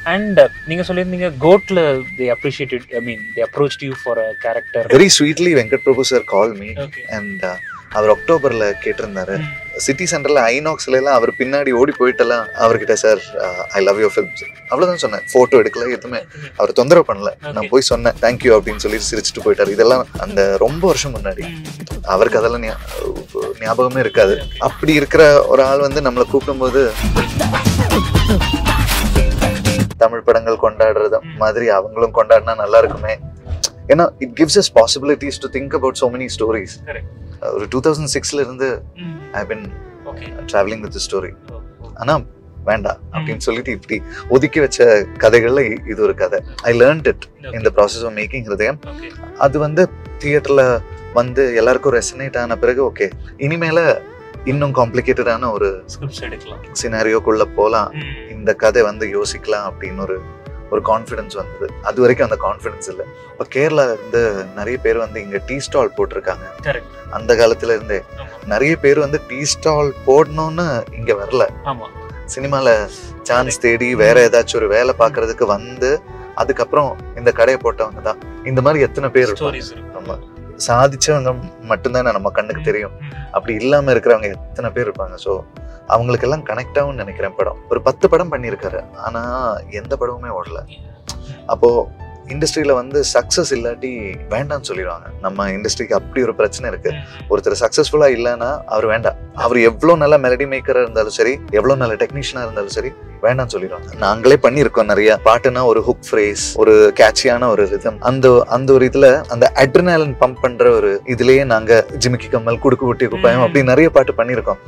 And நீங்க சொல்லியிருந்தீங்க கோட்ல they appreciated, I mean they approached you for a character. Very sweetly Venkat Prabhu sir called me. Okay. And அவர் அக்டோபர்ல கேட்டிருந்தாரு. City சென்டர்ல ஐநாக்ஸ்ல எல்லாம் அவர் பின்னாடி ஓடி போயிட்டெல்லாம் அவர்கிட்ட sir I love your films அவ்வளவுதான் சொன்னேன். போட்டோ எடுக்கல, எதுவுமே அவர் தொந்தரவு பண்ணல. நான் போய் சொன்னேன் தேங்க்யூ அப்படின்னு சொல்லி சிரிச்சுட்டு போயிட்டாரு. இதெல்லாம் அந்த ரொம்ப வருஷம் முன்னாடி. அவருக்கு அதெல்லாம் ஞாபகமே இருக்காது. அப்படி இருக்கிற ஒரு ஆள் வந்து நம்மளை கூப்பிடும்போது தமிழ் படங்கள் கொண்டாடுறது மாதிரி அவங்களும் கொண்டாடினா நல்லா இருக்குமே. ஏன்னா it gives us possibilities to think about so many stories. ஒரு 2006ல இருந்து ஐ பின் டிராவலிங் வித் தி ஸ்டோரி. ஆனா வேண்டாம் அப்படின்னு சொல்லிட்டு இப்படி ஒதுக்கி வச்ச கதைகள்ல இது ஒரு கதை. I learned it in the process of making Hridayam. அது வந்து தியேட்டர்ல வந்து எல்லாருக்கும் ரெசனேட் ஆன பிறகு ஓகே இனிமேல இன்னும் காம்ப்ளிகேட்டடான ஒரு சினாரியோக்குள்ள போலாம், இந்த கதை வந்து யோசிக்கலாம் அப்படின்னு ஒரு கான்ஃபிடன்ஸ் வந்தது. அது வரைக்கும் அந்த கான்ஃபிடன்ஸ் இல்லை. இப்போ கேரளா இருந்து நிறைய பேர் வந்து இங்க டீ ஸ்டால் போட்டிருக்காங்க. அந்த காலத்துல இருந்தே நிறைய பேர் வந்து டீ ஸ்டால் போடணும்னு இங்க வரல, சினிமால சான்ஸ் தேடி வேற ஏதாச்சும் ஒரு வேலை பாக்குறதுக்கு வந்து அதுக்கப்புறம் இந்த கடையை போட்டவங்க தான். இந்த மாதிரி எத்தனை பேர் நம்ம சாதிச்சவங்க மட்டும்தான் நம்ம கண்ணுக்கு தெரியும். அப்படி இல்லாம இருக்கிறவங்க எத்தனை பேர் இருப்பாங்க. ஸோ அவங்களுக்கெல்லாம் கனெக்ட் ஆகும்னு நினைக்கிறேன். படம் ஒரு 10 படம் பண்ணியிருக்காரு, ஆனா எந்த படமுமே ஓடல. அப்போ இண்டஸ்ட்ரியில வந்து சக்சஸ் இல்லாட்டி வேண்டாம்னு சொல்லிடுவாங்க. நம்ம இண்டஸ்ட்ரிக்கு அப்படி ஒரு பிரச்சனை இருக்கு. ஒருத்தர் சக்சஸ்ஃபுல்லா இல்லைன்னா அவர் வேண்டாம். அவர் எவ்வளவு நல்ல மெலடி மேக்கரா இருந்தாலும் சரி, எவ்வளவு நல்ல டெக்னீஷியனா இருந்தாலும் சரி வேண்டாம்னு சொல்லிடுவாங்க. நாங்களே பண்ணியிருக்கோம் நிறைய. பாட்டுனா ஒரு ஹுக் ஃப்ரேஸ், ஒரு கேட்சியான ஒரு ரிதம், அந்த ஒரு இதுல அந்த அட்ரினாலின் பம்ப் பண்ற ஒரு இதுலயே நாங்க ஜிமிக்கி கம்மல், குடுக்கு குட்டி குப்பாயம் அப்படி நிறைய பாட்டு பண்ணியிருக்கோம்.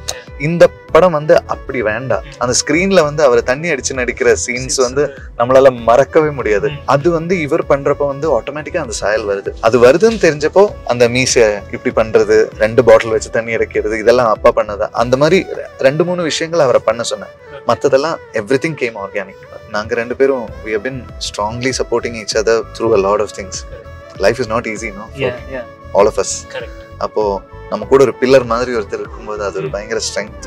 இந்த படம் வந்து அப்படி வேண்டாம். அந்த ஸ்கிரீன்ல வந்து அவர் தண்ணி அடிச்சு நடிக்கிற சீன்ஸ் வந்து நம்மளால மறக்கவே முடியாது. அது வந்து இவர் பண்றப்ப வந்து ஆட்டோமேட்டிக்கா அந்த சாயல் வருது. அது வருதுன்னு தெரிஞ்சப்போ அந்த மீச இப்படி பண்றது, 2 பாட்டில் வச்சு தண்ணி அடைக்கிறது, இதெல்லாம் அப்பா பண்ணதா. அந்த மாதிரி 2-3 விஷயங்கள் அவரை பண்ண சொன்னேன். மற்றதெல்லாம் everything came organic. நாங்க 2 பேரும் we have been strongly supporting each other through a lot of things. Life is not easy, no? For all of us. அப்போ நம்ம கூட ஒரு பில்லர் மாதிரி ஒருத்தர் இருக்கும்போது அது ஒரு பயங்கர strength.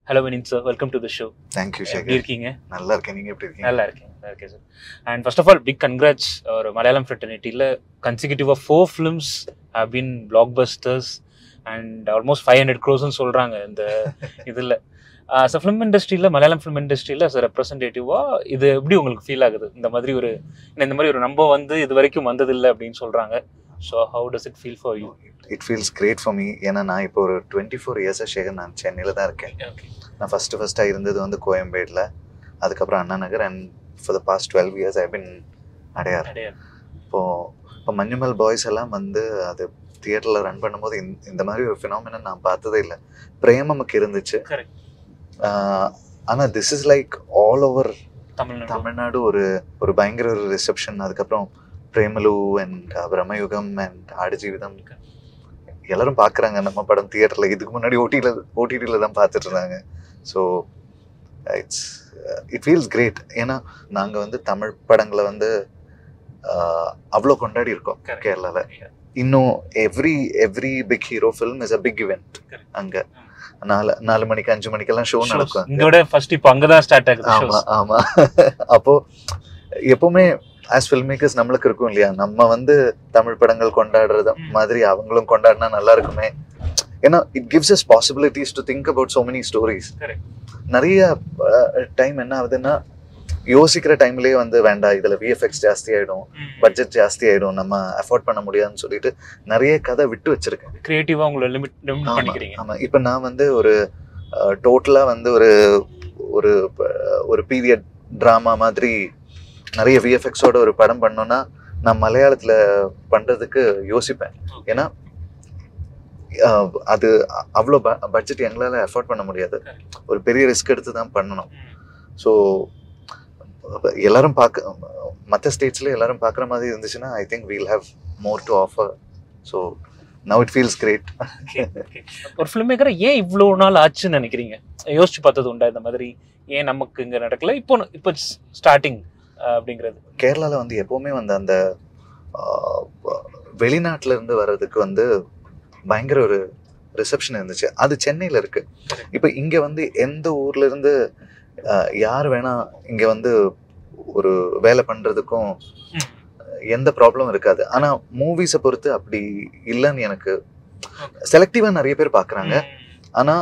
Hello Vineeth sir, welcome to the show. Thank you, Shekhar. எப்படி இருக்கீங்க? நல்லா இருக்கேன். நீங்க எப்படி இருக்கீங்க? நல்லா இருக்கேன் sir. And first of all big congrats. ஒரு மலையாளம் ஃப்ரெட்டர்னிட்டியில் கன்சிக்யூட்டிவாக 4 films have been blockbusters and almost 500 crores சொல்கிறாங்க இந்த இதில். ஸோ ஃபிலிம் இண்டஸ்ட்ரியில், மலையாளம் ஃபிலிம் இண்டஸ்ட்ரியில் as a ரெப்ரசன்டேட்டிவாக இது எப்படி உங்களுக்கு ஃபீல் ஆகுது? இந்த மாதிரி ஒரு நம்ப வந்து இது வரைக்கும் வந்ததில்லை அப்படின்னு சொல்கிறாங்க. So how does it feel for you? It feels great for me. ஏன்னா நான் இப்போ ஒரு 24 இயர்ஸாக சேகர் நான் சென்னையில் தான் இருக்கேன். நான் ஃபஸ்ட்டாக இருந்தது வந்து கோயம்பேடில், அதுக்கப்புறம் Anna Nagar, and for the past 12 years I been Adyar. இப்போ மஞ்சுமல் பாய்ஸ் எல்லாம் வந்து அது தியேட்டரில் ரன் பண்ணும்போது இந்த மாதிரி ஒரு ஃபினாமினன் நான் பார்த்ததே இல்லை. பிரேமமுக்கு இருந்துச்சு. ஆனால் this is like all over Tamil Nadu ஒரு பயங்கர ஒரு ரிசப்ஷன். அதுக்கப்புறம் பிரேமலு அண்ட் பிரம்மயுகம் அண்ட் ஆடுஜீவிதம் எல்லாரும் பார்க்குறாங்க நம்ம படம் தியேட்டரில். இதுக்கு முன்னாடி ஓடிடியில் தான் பார்த்துட்டு இருந்தாங்க. So it feels great. ஏன்னா நாங்கள் வந்து தமிழ் படங்களை வந்து அவ்வளோ கொண்டாடி இருக்கோம் கேரளாவில். இன்னும் every big hero film is a big event. அங்கே 4 மணிக்கு 5 மணிக்கெல்லாம் ஷோ நடக்கும். ஆமா. அப்போ எப்பவுமே ஆஸ் ஃபில்ம் மேக்கர்ஸ் நம்மளுக்கு இருக்கும் இல்லையா, நம்ம வந்து தமிழ் படங்கள் கொண்டாடுறது மாதிரி அவங்களும் கொண்டாடினா நல்லா இருக்குமே. ஏன்னா it gives us possibilities to think about so many stories. நிறைய டைம் என்ன ஆகுதுன்னா யோசிக்கிற டைம்லயே வந்து வேண்டாம், இதுல விஎஃப்எக்ஸ் ஜாஸ்தி ஆயிடும், பட்ஜெட் ஜாஸ்தி ஆயிடும், நம்ம அஃபோர்ட் பண்ண முடியாதுன்னு சொல்லிட்டு நிறைய கதை விட்டு வச்சிருக்கேன். கிரியேட்டிவா உங்களை லிமிட் பண்ணிக்கிறீங்க. ஆமா. இப்ப நான் வந்து ஒரு டோட்டலா வந்து ஒரு பீரியட் டிராமா மாதிரி நிறைய விஎஃப்எக்ஸோட ஒரு படம் பண்ணோம்னா நான் மலையாளத்துல பண்றதுக்கு யோசிப்பேன். ஏன்னா அது அவ்வளோ பட்ஜெட் எங்களால அஃபோர்ட் பண்ண முடியாது. ஒரு பெரிய ரிஸ்க் எடுத்து தான் பண்ணணும். ஸோ எல்லாரும் மற்ற ஸ்டேட்ஸ்ல எல்லாரும் பார்க்குற மாதிரி இருந்துச்சுன்னா I think we'll have more to offer. So now it feels great. ஒரு ஃபிலிம் மேக்கரை ஏன் இவ்வளோ நாள் ஆச்சுன்னு நினைக்கிறீங்க? யோசிச்சு பார்த்தது உண்டா இந்த மாதிரி? ஏன் நமக்கு இங்கே நடக்கல? இப்போ ஸ்டார்டிங் அப்படிங்கிறது. கேரளாவில் வந்து எப்போவுமே வந்து அந்த வெளிநாட்டில இருந்து வர்றதுக்கு வந்து பயங்கர ஒரு ரிசப்ஷன் இருந்துச்சு. அது சென்னையில இருக்கு. இப்போ இங்க வந்து எந்த ஊர்ல இருந்து யார் வேணா இங்க வந்து ஒரு வேலை பண்றதுக்கும் எந்த ப்ராப்ளமும் இருக்காது. ஆனா மூவிஸை பொறுத்து அப்படி இல்லைன்னு எனக்கு செலக்டிவா நிறைய பேர் பாக்குறாங்க. ஆனா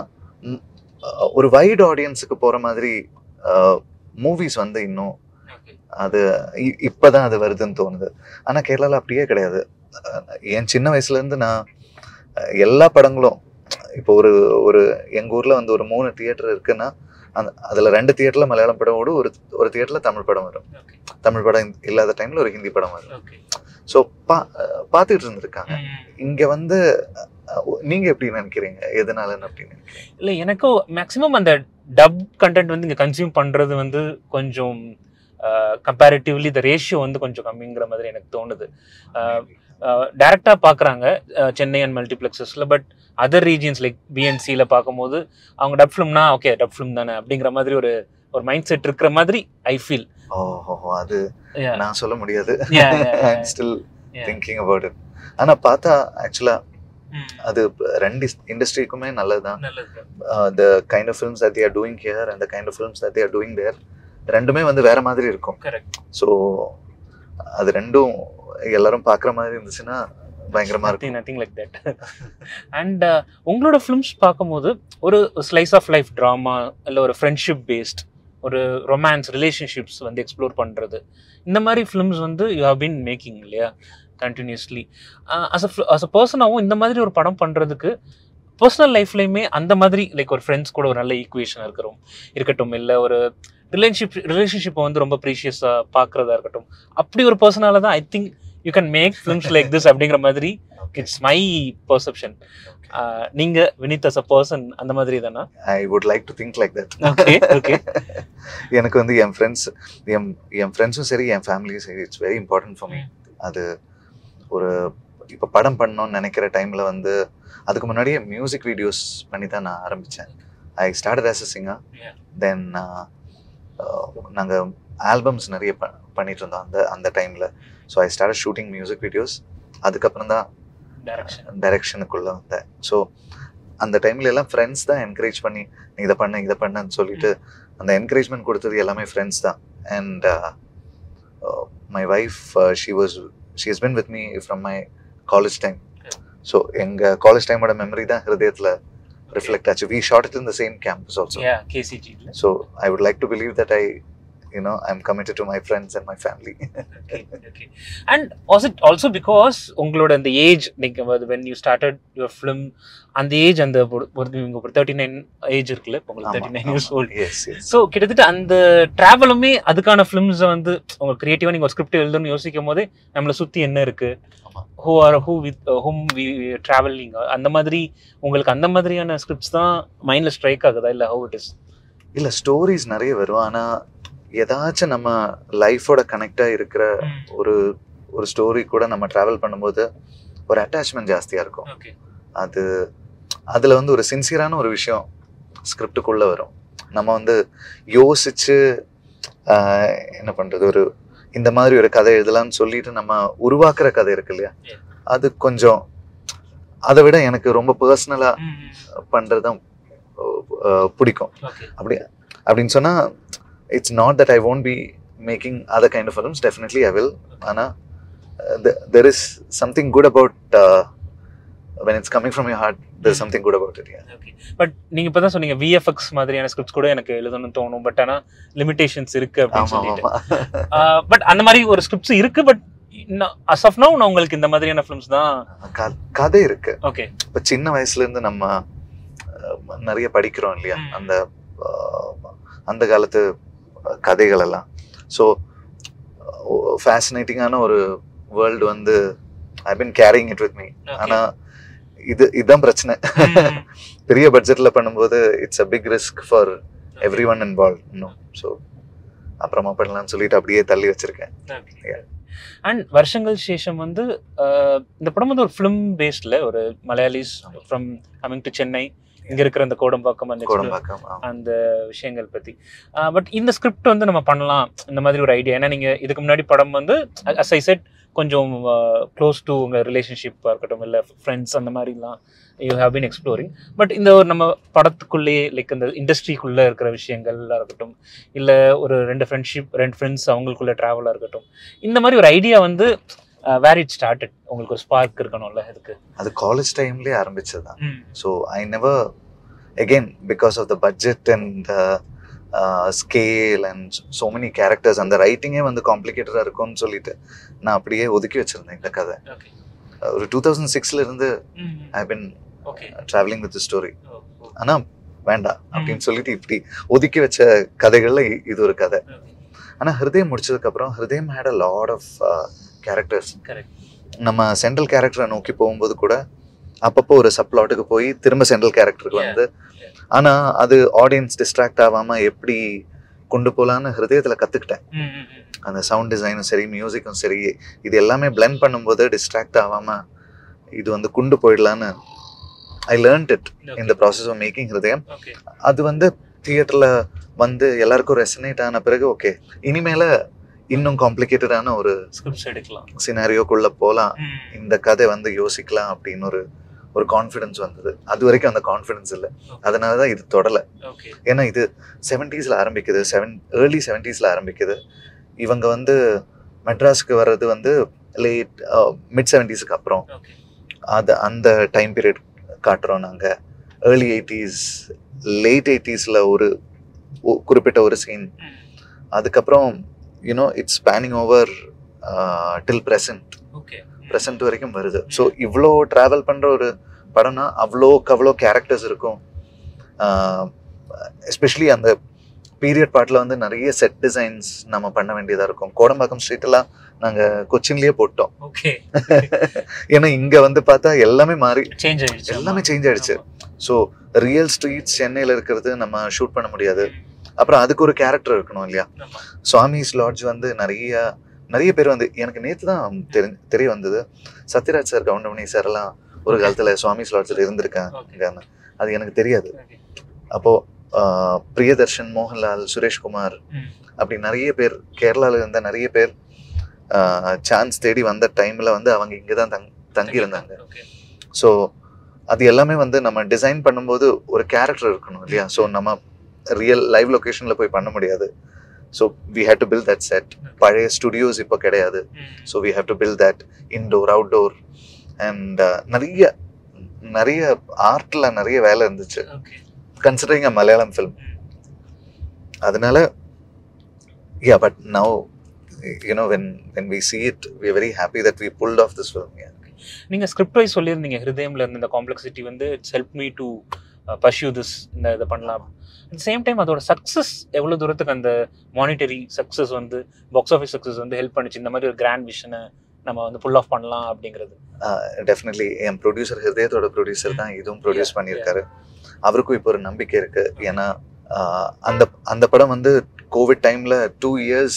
ஒரு வைட் ஆடியன்ஸுக்கு போற மாதிரி மூவிஸ் வந்து இன்னும் அது இப்பதான் அது வருதுன்னு தோணுது. ஆனா கேரளால அப்படியே கிடையாது. என் சின்ன வயசுல இருந்து நான் எல்லா படங்களும் இப்போ ஒரு எங்க ஊர்ல வந்து ஒரு 3 தியேட்டர் இருக்குன்னா அதுல 2 தியேட்டர்ல மலையாளம் படம் ஓடும், ஒரு தியேட்டர்ல தமிழ் படம் வரும். தமிழ் படம் இல்லாத டைம்ல ஒரு ஹிந்தி படம் வரும். ஸோ பார்த்துட்டு இருந்திருக்காங்க. இங்க வந்து நீங்க எப்படி நினைக்கிறீங்க, எதனாலன்னு அப்படின்னு நினைக்கிறீங்க? இல்லை, எனக்கும் மேக்ஸிமம் அந்த டப் கண்டென்ட் வந்து இங்கே கன்சியூம் பண்ணுறது வந்து கொஞ்சம் கம்பேரிட்டிவ்லி த ரேஷியோ வந்து கொஞ்சம் கம்மிங்கிற மாதிரி எனக்கு தோணுது. டைரக்டாக பார்க்குறாங்க சென்னை அண்ட் மல்டிப்ளெக்ஸஸில். பட் அதர் ரீஜியன்ஸ் லைக் பிஎன்சியில் பார்க்கும்போது அவங்க டப் ஃபிலிம்னா ஓகே டப் ஃபிலிம் தானே அப்படிங்கிற மாதிரி ஒரு மைண்ட் செட் இருக்கிற மாதிரி ஐ ஃபீல். ஓஹோ, அது நான் சொல்ல முடியாது. I'm still thinking about it. ஆனா பார்த்தா ஆக்சுவலா அது ரெண்டு இண்டஸ்ட்ரிக்குமே நல்லதுதான். the kind of films that they are doing here and the kind of films that they are doing there ரெண்டுமே வந்து வேற மாதிரி இருக்கும். ஸோ அது ரெண்டும் எல்லாரும் பார்க்குற மாதிரி இருந்துச்சுன்னா பயங்கரமா இருக்கும். Nothing like that. அண்ட் உங்களோட ஃபிலிம்ஸ் பார்க்கும்போது ஒரு ஸ்லைஸ் ஆஃப் லைஃப் ட்ராமா இல்லை ஒரு ஃப்ரெண்ட்ஷிப் பேஸ்ட் ஒரு ரொமான்ஸ் ரிலேஷன்ஷிப்ஸ் வந்து எக்ஸ்ப்ளோர் பண்ணுறது, இந்த மாதிரி ஃபிலிம்ஸ் வந்து யூ ஹவ் பீன் மேக்கிங் இல்லையா கண்டினியூஸ்லி. அஸ் அ பர்சனாகவும் இந்த மாதிரி ஒரு படம் பண்ணுறதுக்கு பர்சனல் லைஃப்லையுமே அந்த மாதிரி லைக் ஒரு ஃப்ரெண்ட்ஸ் கூட ஒரு நல்ல ஈக்குவேஷன் இருக்கட்டும், இல்லை ஒரு ரிலேஷன்ஷிப்பை வந்து ரொம்ப ப்ரீஷியஸாக பார்க்குறதா இருக்கட்டும், அப்படி ஒரு பர்சனால தான் I think you can make films like this அப்படிங்கிற மாதிரி இட்ஸ் மை பர்செப்ஷன். நீங்க வினித் as a person அந்த மாதிரி தானா? I would like to think like that. Okay. எனக்கு வந்து என் ஃப்ரெண்ட்ஸும் சரி என் ஃபேமிலியும் சரி it's very important for me. அது ஒரு இப்போ படம் பண்ணணும்னு நினைக்கிற டைம்ல வந்து அதுக்கு முன்னாடியே மியூசிக் வீடியோஸ் பண்ணி தான் நான் ஆரம்பித்தேன். I started as a singer. Then நாங்கள் ஆல்பம்ஸ் நிறைய பண்ணிட்டு இருந்தோம் அந்த டைமில். So I started shooting music videos. அதுக்கப்புறம் தான் டைரக்ஷனுக்குள்ளே வந்தேன். ஸோ அந்த டைம்ல எல்லாம் ஃப்ரெண்ட்ஸ் தான் என்கரேஜ் பண்ணி நீ இதை பண்ணன்னு சொல்லிட்டு அந்த என்கரேஜ்மெண்ட் கொடுத்தது எல்லாமே ஃப்ரெண்ட்ஸ் தான். And my wife she has been with me from my college time. So எங்க காலேஜ் டைமோட மெமரி தான் ஹிருதயத்துல reflect ஆச்சு. We shot it in the same campus also. Yeah, KCG. So I would like to believe that I'm committed to my friends and my family. Okay. And was it also because உங்களோட அந்த age நீங்க when you started your film அந்த age அந்த ஒரு 39 age இருக்குல்ல, உங்களுக்கு 39 years old. Yes. So கிட்டத்தட்ட அந்த டிராவலுமே அதுக்கான ஃபிலிம்ஸை வந்து உங்க கிரியேட்டிவா நீங்க ஒரு ஸ்கிரிப்ட் எழுதணும்னு யோசிக்கும் போதே நம்மளை சுத்தி என்ன இருக்கு, whom we traveling, அந்த மாதிரி உங்களுக்கு அந்த மாதிரியான ஸ்கிரிப்ட்ஸ் தான் மைண்ட்ல ஸ்ட்ரைக் ஆகுதா இல்ல how it is? இல்ல ஸ்டோரிஸ் நிறைய வரும். ஆனா ஏதாச்சும் நம்ம லைஃபோட கனெக்டாக இருக்கிற ஒரு ஸ்டோரி கூட நம்ம ட்ராவல் பண்ணும்போது ஒரு அட்டாச்மெண்ட் ஜாஸ்தியாக இருக்கும். அதில் வந்து ஒரு சின்சியரான ஒரு விஷயம் ஸ்கிரிப்டுக்குள்ளே வரும். நம்ம வந்து யோசிச்சு என்ன பண்ணுறது, இந்த மாதிரி ஒரு கதை எழுதலாம்னு சொல்லிட்டு நம்ம உருவாக்குற கதை இருக்கு இல்லையா, அது கொஞ்சம் அதை விட எனக்கு ரொம்ப பர்சனலாக பண்ணுறது தான் பிடிக்கும். அப்படின்னு சொன்னால் it's not that I won't be making other kind of films. Definitely I will. Ana there is something good about when it's coming from your heart. There's something good about it. Yeah. Okay. But நீங்க இப்பதான் சொன்னீங்க VFX மாதிரியான scripts கூட எனக்கு எழுதணும்னு தோணும், but ஆனா limitations இருக்கு அப்படின்னு சொல்லிட்டு. பட் அந்த மாதிரி ஒரு ஸ்கிரிப்ட்ஸ் இருக்கு, பட் as of now நான் உங்களுக்கு இந்த மாதிரியான ஃபிலிம்ஸ் தான் கதை இருக்கு. ஓகே. இப்ப சின்ன வயசுல இருந்து நம்ம நிறைய படிக்கிறோம் இல்லையா, அந்த காலத்து கதைகள் எல்லாம். ஸோ ஃபேசினேட்டிங்கான ஒரு வேர்ல்டு வந்து I been carrying it with me. ஆனால் இதுதான் பிரச்சனை. பெரிய பட்ஜெட்ல பண்ணும்போது it's a big risk for everyone involve. இன்னும் ஸோ அப்புறமா பண்ணலாம்னு சொல்லிட்டு அப்படியே தள்ளி வச்சிருக்கேன். அண்ட் வருஷங்கள் சேஷம் வந்து இந்த படம் வந்து ஒரு ஃபிலிம் பேஸ்ட்ல ஒரு Malayalis from coming to Chennai, இங்க இருக்கிற அந்த கோடம்பாக்கம் அந்த விஷயங்கள் பத்தி. பட் இந்த ஸ்கிரிப்ட் வந்து நம்ம பண்ணலாம் இந்த மாதிரி ஒரு ஐடியா. ஏன்னா நீங்க இதுக்கு முன்னாடி படம் வந்து as I said கொஞ்சம் க்ளோஸ் டு உங்கள் ரிலேஷன்ஷிப்பாக இருக்கட்டும் இல்லை ஃப்ரெண்ட்ஸ் அந்த மாதிரிலாம் you have been exploring. But இந்த ஒரு நம்ம படத்துக்குள்ளேயே லைக் இந்த இண்டஸ்ட்ரிக்குள்ளே இருக்கிற விஷயங்கள்லாம் இருக்கட்டும் இல்லை ஒரு ரெண்டு ஃப்ரெண்ட்ஸ் அவங்களுக்குள்ள ட்ராவலாக இருக்கட்டும், இந்த மாதிரி ஒரு ஐடியா வந்து வேர் இட் ஸ்டார்டட், உங்களுக்கு ஒரு ஸ்பார்க் இருக்கணும்ல அதுக்கு? அது காலேஜ் டைம்லேயே ஆரம்பிச்சது தான். So I never again because of the budget and scale and so many characters, அந்த ரைட்டிங்கே வந்து காம்ப்ளிகேட்டடாக இருக்கும்னு சொல்லிட்டு நான் அப்படியே ஒதுக்கி வச்சிருந்தேன் இந்த கதை. ஒரு 2006 இருந்து ஐ பின் ட்ராவலிங் வித் ஸ்டோரி. ஆனால் வேண்டாம் அப்படின்னு சொல்லிட்டு இப்படி ஒதுக்கி வச்ச கதைகள்ல இது ஒரு கதை. ஆனால் ஹிருதயம் முடிச்சதுக்கப்புறம் Hridayam had a lot of characters. நம்ம சென்ட்ரல் கேரக்டரை நோக்கி போகும்போது கூட அப்பப்போ ஒரு சப்ளாட்டுக்கு போய் திரும்ப சென்ட்ரல் கேரக்டருக்கு வந்து, ஆனா அது ஆடியன்ஸ் டிஸ்ட்ராக்ட் ஆகாம எப்படி கொண்டு போகலான்னு ஹிருதயத்துல கத்துக்கிட்டேன். அந்த சவுண்ட் டிசைனும் சரி மியூசிக்கும் சரி இது எல்லாமே பிளெண்ட் பண்ணும்போது டிஸ்ட்ராக்ட் ஆகாம இது வந்து கொண்டு போயிடலான்னு I learned it in the process of making Hridayam. அது வந்து தியேட்டர்ல வந்து எல்லாருக்கும் ரெசனேட் ஆன பிறகு ஓகே இனிமேல இன்னும் காம்ப்ளிகேட்டடான ஒரு சினாரியோக்குள்ள போகலாம், இந்த கதை வந்து யோசிக்கலாம் அப்படின்னு ஒரு கான்ஃபிடன்ஸ் வந்தது. அது வரைக்கும் அந்த கான்ஃபிடன்ஸ் இல்லை, அதனாலதான் இது தொடலை. ஏன்னா இது 70s ஆரம்பிக்குது, early 70s ஆரம்பிக்குது. இவங்க வந்து மெட்ராஸுக்கு வர்றது வந்து மிட் 70s அப்புறம் அது அந்த டைம் பீரியட் காட்டுறோம் நாங்கள். early 80s late 80s ஒரு குறிப்பிட்ட ஒரு சீன், அதுக்கப்புறம் you know it's spanning over till present வரைக்கும் வருது. ஸோ இவ்வளோ ட்ராவல் பண்ணுற ஒரு படம்னா அவ்வளோ கேரக்டர்ஸ் இருக்கும். எஸ்பெஷலி அந்த பீரியட் பார்ட்டில் வந்து நிறைய செட் டிசைன்ஸ் நம்ம பண்ண வேண்டியதாக இருக்கும். கோடம்பாக்கம் ஸ்ட்ரீட்டெல்லாம் நாங்கள் கொச்சின்லேயே போட்டோம். ஏன்னா இங்கே வந்து பார்த்தா எல்லாமே மாறி எல்லாமே சேஞ்ச் ஆயிடுச்சு. ஸோ ரியல் ஸ்ட்ரீட்ஸ் சென்னையில் இருக்கிறது நம்ம ஷூட் பண்ண முடியாது. அப்புறம் அதுக்கு ஒரு கேரக்டர் இருக்கணும் இல்லையா. சுவாமிஸ் லாட்ஜ் வந்து நிறைய பேர் வந்து எனக்கு நேற்று தான் தெரிய வந்தது, சத்யராஜ் சார் கவுண்டமணி சார் எல்லாம் ஒரு காலத்துல சுவாமிஸ் லாட்ஜில் இருந்திருக்காங்க, அது எனக்கு தெரியாது. அப்போ பிரியதர்ஷன், மோகன்லால், சுரேஷ்குமார் அப்படி நிறைய பேர் கேரளால இருந்த நிறைய பேர் சான்ஸ் தேடி வந்த டைம்ல வந்து அவங்க இங்கதான் தங்கி இருந்தாங்க. ஸோ அது எல்லாமே வந்து நம்ம டிசைன் பண்ணும்போது ஒரு கேரக்டர் இருக்கணும் இல்லையா. ஸோ நம்ம ரியல் லைவ் லொகேஷன்ல போய் பண்ண முடியாது. So we have to build that set. பழைய ஸ்டுடியோஸ் இப்போ கிடையாது. So we have to build that indoor outdoor and நிறைய ஆர்ட்ல நிறைய வேலை இருந்துச்சு கன்சிடரிங் அ மலையாளம் ஃபிலிம். அதனால yeah, but now you know when we see it we are very happy that we pulled off this film. நீங்க script wise சொல்லியிருந்தீங்க ஹிருதயம்ல இருந்து இந்த காம்ப்ளெக்சிட்டி வந்து it's help me to pursue this, இந்த இதை பண்ணலாம். At same time அதோட success எவ்வளோ தூரத்துக்கு அந்த மானிட்டரி சக்ஸஸ் வந்து பாக்ஸ் ஆஃபீஸ் சக்ஸஸ் வந்து ஹெல்ப் பண்ணிச்சு இந்த மாதிரி ஒரு கிராண்ட் விஷனை நம்ம வந்து புல் ஆஃப் பண்ணலாம் அப்படிங்கிறது? டெஃபினெட்லி என் ப்ரொடியூசர் ஹிருதயத்தோட ப்ரொடியூசர் தான் இதுவும் ப்ரொடியூஸ் பண்ணியிருக்காரு. அவருக்கும் இப்போ ஒரு நம்பிக்கை இருக்கு. ஏன்னா அந்த படம் வந்து கோவிட் டைம்ல 2 years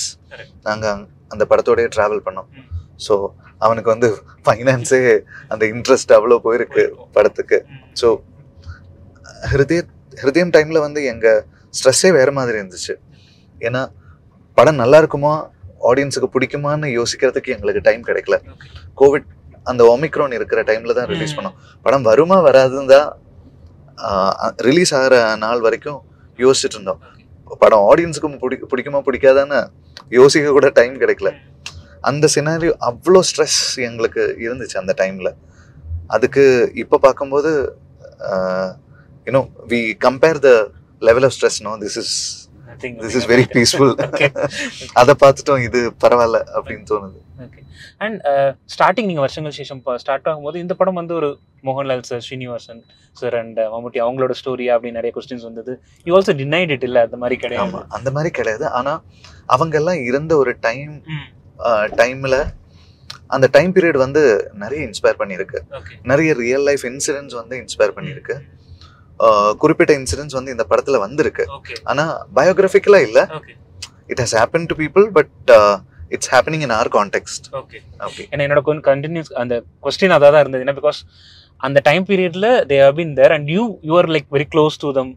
நாங்க அந்த படத்தோடய டிராவல் பண்ணோம். ஸோ அவனுக்கு வந்து ஃபைனான்ஸே அந்த இன்ட்ரெஸ்ட் அவ்வளோ போயிருக்கு படத்துக்கு. ஸோ ஹிருதயம் டைம்ல வந்து எங்க ஸ்ட்ரெஸ்ஸே வேற மாதிரி இருந்துச்சு. ஏன்னா படம் நல்லா இருக்குமா, ஆடியன்ஸுக்கு பிடிக்குமான்னு யோசிக்கிறதுக்கு எங்களுக்கு டைம் கிடைக்கல. கோவிட் அந்த ஒமிக்ரான் இருக்கிற டைம்ல தான் ரிலீஸ் பண்ணோம். படம் வருமா வராதுன்னு தான் ரிலீஸ் ஆகிற நாள் வரைக்கும் யோசிச்சுட்டு இருந்தோம். படம் ஆடியன்ஸுக்கு பிடிக்குமா பிடிக்காதான்னு யோசிக்க கூட டைம் கிடைக்கல. அந்த சினாரியோ அவ்வளோ ஸ்ட்ரெஸ் எங்களுக்கு இருந்துச்சு அந்த டைம்ல. அதுக்கு இப்போ பார்க்கும்போது we compare the level of stress. No, this is very peaceful. அதை பார்த்துட்டோம், இது பரவாயில்ல அப்படின்னு தோணுது. அண்ட் ஸ்டார்டிங் நீங்கள் வருஷங்கள் சேஷம் ஸ்டார்ட் ஆகும்போது இந்த படம் வந்து ஒரு Mohanlal sir, Sreenivasan sir and Mammootty அவங்களோட ஸ்டோரியா அப்படின்னு நிறைய கொஸ்டின்ஸ் வந்தது. You also denied it. இல்லை அந்த மாதிரி கிடையாது. அந்த மாதிரி கிடையாது. ஆனால் அவங்கெல்லாம் இருந்த ஒரு டைம்ல அந்த டைம் பீரியட் வந்து நிறைய இன்ஸ்பயர் பண்ணியிருக்கு. நிறைய ரியல் லைஃப் இன்சிடென்ட்ஸ் வந்து இன்ஸ்பயர் பண்ணியிருக்கு. குறிப்பிட்ட இன்சிடென்ட்ஸ் வந்து இந்த படத்துல வந்திருக்கு. ஆனா பயோகிராபிக்கலா இல்ல. It has happen to people but it's happening in our context. Okay. என்னோட கண்டினியூஸ் அந்த கொஸ்டின் அதான் இருந்தது. ஏன்னா பிகாஸ் அந்த டைம் பீரியட்ல they have been there and you are like very close to them.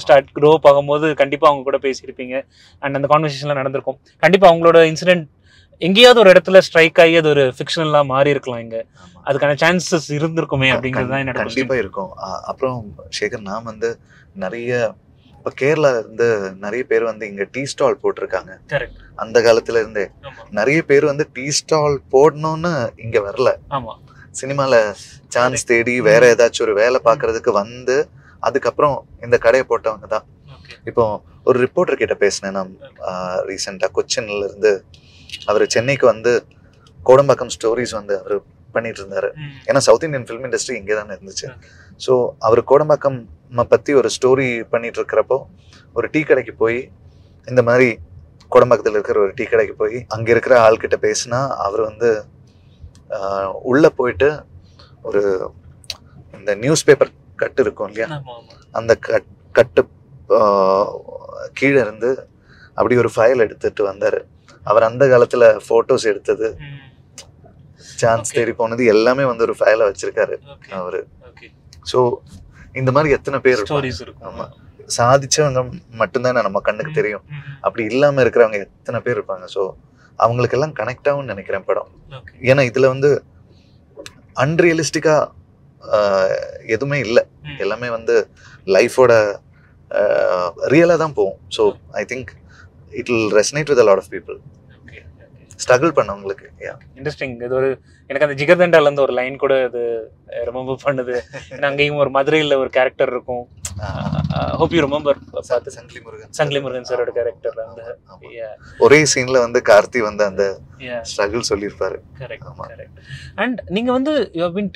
Start grow up ஆகும்போது கண்டிப்பா அவங்க கூட பேசியிருப்பீங்க அண்ட் அந்த கான்வர்சேஷன்லாம் நடந்திருக்கும். கண்டிப்பா அவங்களோட இன்சிடென்ட் எங்கேயாவது ஒரு இடத்துல ஸ்ட்ரைக் ஆகி அது ஒரு ஃபிக்ஷனலா மாறி இருக்கலாம் இங்க, அதுக்கான சான்சஸ் இருந்திருக்குமே அப்படிங்கிறது தான் என்னோட கண்டிப்பா இருக்கும். அப்புறம் சேகர், நான் வந்து நிறைய இப்ப கேரளா இருந்து நிறைய பேர் வந்து இங்க டீ ஸ்டால் போட்டிருக்காங்க. அந்த காலத்துல இருந்தே நிறைய பேர் வந்து டீ ஸ்டால் போடணும்னு இங்க வரல, சினிமால சான்ஸ் தேடி வேற ஏதாச்சும் ஒரு வேலை பாக்குறதுக்கு வந்து அதுக்கப்புறம் இந்த கடையை போட்டவங்க தான். இப்போ ஒரு ரிப்போர்ட்டர் கிட்ட பேசினேன் நான் ரீசெண்டா, கொச்சின்ல இருந்து. அவர் சென்னைக்கு வந்து கோடம்பாக்கம் ஸ்டோரிஸ் வந்து அவர் பண்ணிட்டு இருந்தாரு. ஏன்னா சவுத் இந்தியன் ஃபிலிம் இண்டஸ்ட்ரி இங்கே தானே இருந்துச்சு. ஸோ அவர் கோடம்பாக்கம் பத்தி ஒரு ஸ்டோரி பண்ணிட்டு இருக்கிறப்போ ஒரு டீ கடைக்கு போய், இந்த மாதிரி கோடம்பாக்கத்தில் இருக்கிற ஒரு டீ கடைக்கு போய் அங்க இருக்கிற ஆள்கிட்ட பேசினா அவர் வந்து உள்ள போயிட்டு ஒரு இந்த நியூஸ் பேப்பர் கட்டு இருக்கும் இல்லையா, அந்த கட்டு கீழே இருந்து அப்படி ஒரு ஃபைல் எடுத்துட்டு வந்தாரு. அவர் அந்த காலத்துல போட்டோஸ் எடுத்தது, சான்ஸ் தேடி போனது எல்லாமே வந்து ஒரு ஃபைல வச்சிருக்காரு அவரு. சோ இந்த மாதிரி எத்தனை பேர் இருக்கும். ஆமா, சாதிச்சவங்க மட்டும்தான் நம்ம கண்ணுக்கு தெரியும், அப்படி இல்லாம இருக்கிறவங்க எத்தனை பேர் இருப்பாங்க. ஸோ அவங்களுக்கு எல்லாம் கனெக்ட் ஆகும்னு நினைக்கிறேன் படம். ஏன்னா இதுல வந்து அன்ரியலிஸ்டிக்கா எதுவுமே இல்லை, எல்லாமே வந்து லைஃபோட ரியலா தான் போகும். So I think it will resonate with a lot of people. Struggle பண்ணவங்களுக்கு. இன்ட்ரெஸ்டிங். இது ஒரு எனக்கு அந்த ஜிகர்தண்டால இருந்து ஒரு லைன் கூட அது ரிமெம்பர் பண்ணுது. அங்கேயும் ஒரு மதுரையில் ஒரு கேரக்டர் இருக்கும், ஹோப் யூ ரிமெம்பர், சங்கிலி முருகன் சாரோட கேரக்டர். அந்த ஒரே சீன்ல வந்து கார்த்தி வந்து அந்த ஸ்ட்ரகிள் சொல்லியிருப்பாரு. கரெக்ட். அண்ட் நீங்க வந்து you have been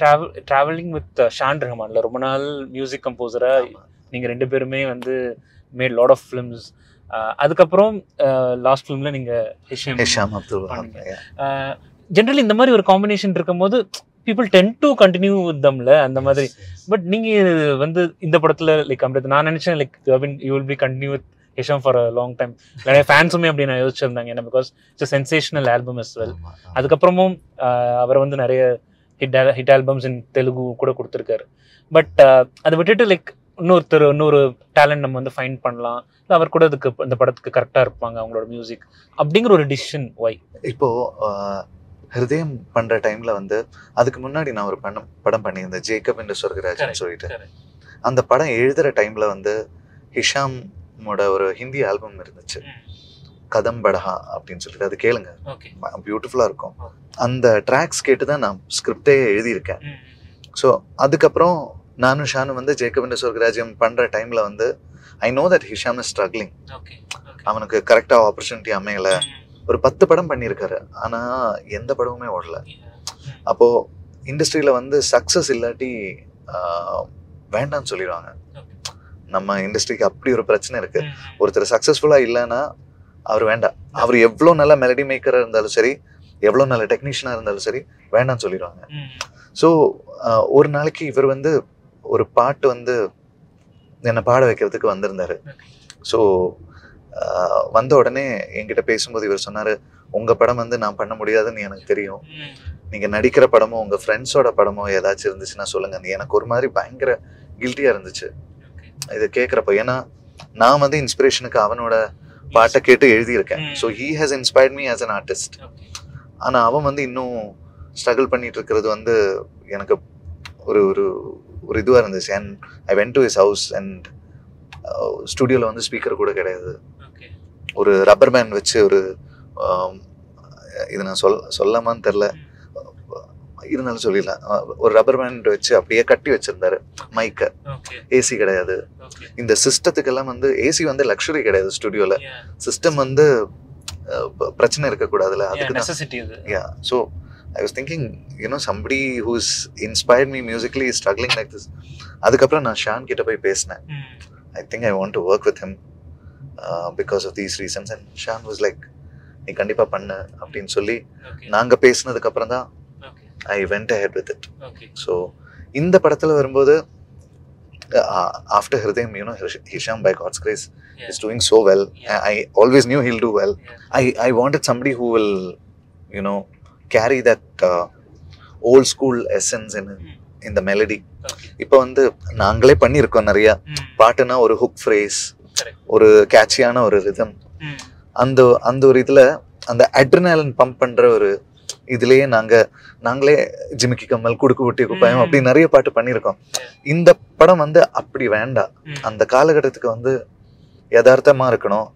travelling with Shaan ரஹ்மான்ல ரொம்ப நாள் மியூசிக் கம்போசரா நீங்க ரெண்டு பேருமே வந்து மேட் லாட் ஆஃப் ஃபிலிம்ஸ். அதுக்கப்புறம் லாஸ்ட் ஃபிலிம்ல நீங்க ஹிஷாம் அப்துல் ஜென்ரலி இந்த மாதிரி ஒரு காம்பினேஷன் இருக்கும்போது people tend to continue with தம்ல அந்த மாதிரி. பட் நீங்க வந்து இந்த படத்துல லைக் அம்ரித், நான் நினைச்சேன் like you will be continue with Hesham for a long time. நிறைய ஃபேன்ஸுமே அப்படி நான் யோசிச்சிருந்தாங்க, ஏன்னா because it's sensational album as well. அதுக்கப்புறமும் அவர் வந்து நிறைய ஹிட் ஆல்பம்ஸ் இன் தெலுங்கு கூட கொடுத்துருக்காரு. பட் அதை விட்டுட்டு லைக் இன்னொரு டேலண்ட் நம்ம வந்து ஃபைண்ட் பண்ணலாம், அவர் கூட அதுக்கு இந்த படத்துக்கு கரெக்டா இருப்பாங்க அவங்களோட மியூசிக் அப்படிங்கிற ஒரு டிசிஷன் வை? இப்போ ஹிருதயம் பண்ற டைம்ல வந்து அதுக்கு முன்னாடி நான் ஒரு படம் பண்ணியிருந்தேன், ஜேக்கப் என்று சொர்க்கராஜ்னு சொல்லிட்டு. அந்த படம் எழுதுற டைம்ல வந்து ஹிஷாமோட ஒரு ஹிந்தி ஆல்பம் இருந்துச்சு, கதம் படஹா அப்படின்னு சொல்லிட்டு. அது கேளுங்க, பியூட்டிஃபுல்லா இருக்கும். அந்த ட்ராக்ஸ் கேட்டுதான் நான் ஸ்கிரிப்டே எழுதியிருக்கேன். ஸோ அதுக்கப்புறம் நானும் ஷானும் வந்து ஜேக்கப் என்று சொர்க்கராஜ்யம் பண்ற டைம்ல வந்து I know that Hisham is struggling. அவனுக்கு கரெக்டா ஆப்பர்ச்சுனிட்டி அமையல. ஒரு 10 படம் பண்ணியிருக்காரு, ஆனா எந்த படமுமே ஓடல. அப்போ இண்டஸ்ட்ரியில வந்து சக்சஸ் இல்லாட்டி வேண்டாம்னு சொல்லிடுவாங்க. நம்ம இண்டஸ்ட்ரிக்கு அப்படி ஒரு பிரச்சனை இருக்கு. ஒருத்தர் சக்சஸ்ஃபுல்லா இல்லைன்னா அவர் வேண்டாம். அவர் எவ்வளவு நல்ல மெலடி மேக்கரா இருந்தாலும் சரி, எவ்வளவு நல்ல டெக்னீஷியனா இருந்தாலும் சரி, வேண்டாம்னு சொல்லிடுவாங்க. ஸோ ஒரு நாளைக்கு இவர் வந்து ஒரு பாட்டு வந்து என்னை பாட வைக்கிறதுக்கு வந்திருந்தாரு. ஸோ வந்த உடனே என்கிட்ட பேசும்போது இவர் சொன்னாரு, உங்க படம் வந்து நான் பண்ண முடியாதுன்னு எனக்கு தெரியும், நீங்க நடிக்கிற படமோ உங்க ஃப்ரெண்ட்ஸோட படமோ ஏதாச்சும் இருந்துச்சுன்னா சொல்லுங்க. எனக்கு ஒரு மாதிரி பயங்கர கில்ட்டியா இருந்துச்சு இதை கேட்குறப்ப. ஏன்னா நான் வந்து இன்ஸ்பிரேஷனுக்கு அவனோட பாட்டை கேட்டு எழுதியிருக்கேன். So he has inspired me as an artist. ஆனா அவன் வந்து இன்னும் ஸ்ட்ரகிள் பண்ணிட்டு இருக்கிறது வந்து எனக்கு ஒரு ஒரு ஒரு இதுவாக இருந்துச்சு. And I went to his house and ஸ்டுடியோவில் வந்து ஸ்பீக்கர் கூட கிடையாது. ஒரு ரப்பர் பேண்ட் வச்சு ஒரு இது நான் சொல்லாமான்னு தெரில, இருந்தாலும் சொல்லிடலாம். ஒரு ரப்பர் பேண்ட் வச்சு அப்படியே கட்டி வச்சிருந்தாரு மைக்கை. ஏசி கிடையாது. இந்த சிஸ்டத்துக்கெல்லாம் வந்து ஏசி வந்து லக்ஸுரி கிடையாது ஸ்டுடியோவில். சிஸ்டம் வந்து பிரச்சனை இருக்கக்கூடாதுல்ல, அதுக்கு. So I was thinking, you know, somebody who's inspired me musically is struggling like this. அதுக்கப்புறம் நான் ஷான் கிட்ட போய் பேசினேன். I think I want to work with him because of these reasons. And Shan was like, நீ கண்டிப்பா பண்ணு அப்படின்னு சொல்லி நாங்க பேசினதுக்கு அப்புறம் தான் I went ahead with it. So இந்த படத்துல வரும்போது after Hridayam, you know, Hisham by God's grace is doing so well. I always knew he'll do well. I wanted somebody who will, you know, carry that old school essence in the melody. இப்போ வந்து நாங்களே பண்ணியிருக்கோம் நிறைய பாட்டுனா, ஒரு hook phrase, ஒரு கேட்சியான ஒரு rhythm, அந்த ஒரு இதுல அந்த அட்ரினாலின் பம்ப் பண்ற ஒரு இதுலயே நாங்களே ஜிமிக்கி கம்மல், குடுக்கு ஒட்டி குப்பாயம் அப்படி நிறைய பாட்டு பண்ணியிருக்கோம். இந்த படம் வந்து அப்படி வேண்டாம். அந்த காலகட்டத்துக்கு வந்து யதார்த்தமா இருக்கணும்.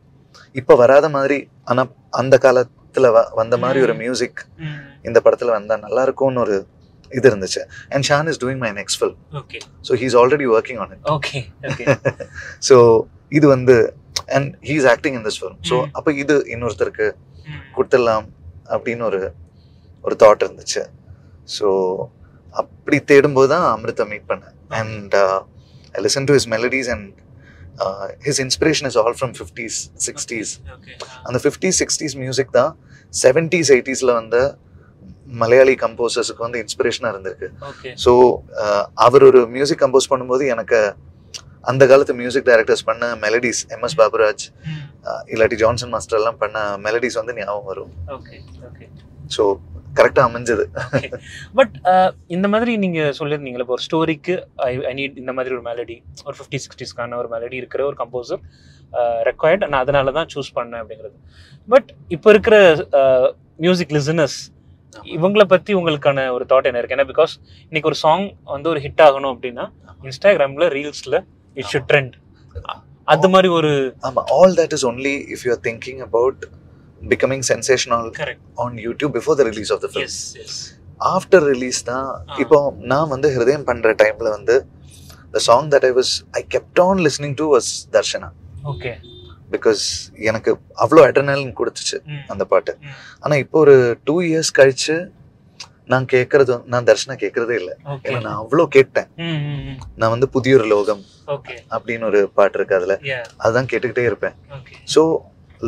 இப்ப வராத மாதிரி, ஆனா அந்த காலத்துல வந்த மாதிரி ஒரு மியூசிக் இந்த படத்துல வந்தா நல்லா இருக்கும்னு ஒரு இது இருந்துச்சு. And Shan is doing my next film. Okay. So he's already working on it. Okay. So இது வந்து and he's acting in this film. So அப்ப இது இன்னொருத்தருக்கு கொடுத்துடலாம் அப்படின்னு ஒரு தாட் இருந்துச்சு. ஸோ அப்படி தேடும்போது தான் அமிர்தா மீட் பண்ணேன். And I listen to his melodies and his inspiration is all from 50s 60s. அந்த 50s 60s மியூசிக் தான் 70s 80s வந்த மலையாளி கம்போசர்ஸுக்கு வந்து இன்ஸ்பிரேஷனாக இருந்திருக்கு. ஸோ அவர் ஒரு மியூசிக் கம்போஸ் பண்ணும்போது எனக்கு அந்த காலத்து மியூசிக் டைரக்டர்ஸ் பண்ண மெலடிஸ், MS பாபுராஜ் இல்லாட்டி ஜான்சன் மாஸ்டர் எல்லாம் பண்ண மெலடிஸ் வந்து ஞாபகம் வரும். ஸோ கரெக்டாக அமைஞ்சது. பட் இந்த மாதிரி நீங்கள் சொல்லியிருந்தீங்களா, இப்போ ஒரு ஸ்டோரிக்கு ஐ நீட் இந்த மாதிரி ஒரு மெலடி, ஒரு 50s 60s ஒரு மெலடி இருக்கிற ஒரு கம்போசர் ரெக்வயர்ட், நான் அதனால தான் சூஸ் பண்ணேன் அப்படிங்கிறது. பட் இப்போ இருக்கிற மியூசிக் லிசனர்ஸ் இவங்களை பற்றி உங்களுக்கான ஒரு தாட் என்ன இருக்கு? ஏன்னா பிகாஸ் இன்னைக்கு ஒரு சாங் வந்து ஒரு ஹிட் ஆகணும் அப்படின்னா இன்ஸ்டாகிராமில் ரீல்ஸில் இட் ஷுட் ட்ரெண்ட், அது மாதிரி ஒரு ஆமாம். All that is only if you are thinking about becoming sensational on YouTube before the release of the film. Yes. After release தான் இப்போ நான் வந்து ஹிருதயம் பண்ற டைம்ல வந்து the song that I kept on listening to was Darshana. Okay. Because எனக்கு அவ்வளோ adrenaline கொடுத்துச்சு அந்த பாட்டு. ஆனா இப்போ ஒரு 2 years கழிச்சு நான் தர்ஷனா கேட்கறதே இல்லை. ஏன்னா நான் அவ்வளோ கேட்டேன். நான் வந்து புதிய ஒரு லோகம் அப்படின்னு ஒரு பாட்டு இருக்கு, அதுல அதுதான் கேட்டுக்கிட்டே இருப்பேன். ஸோ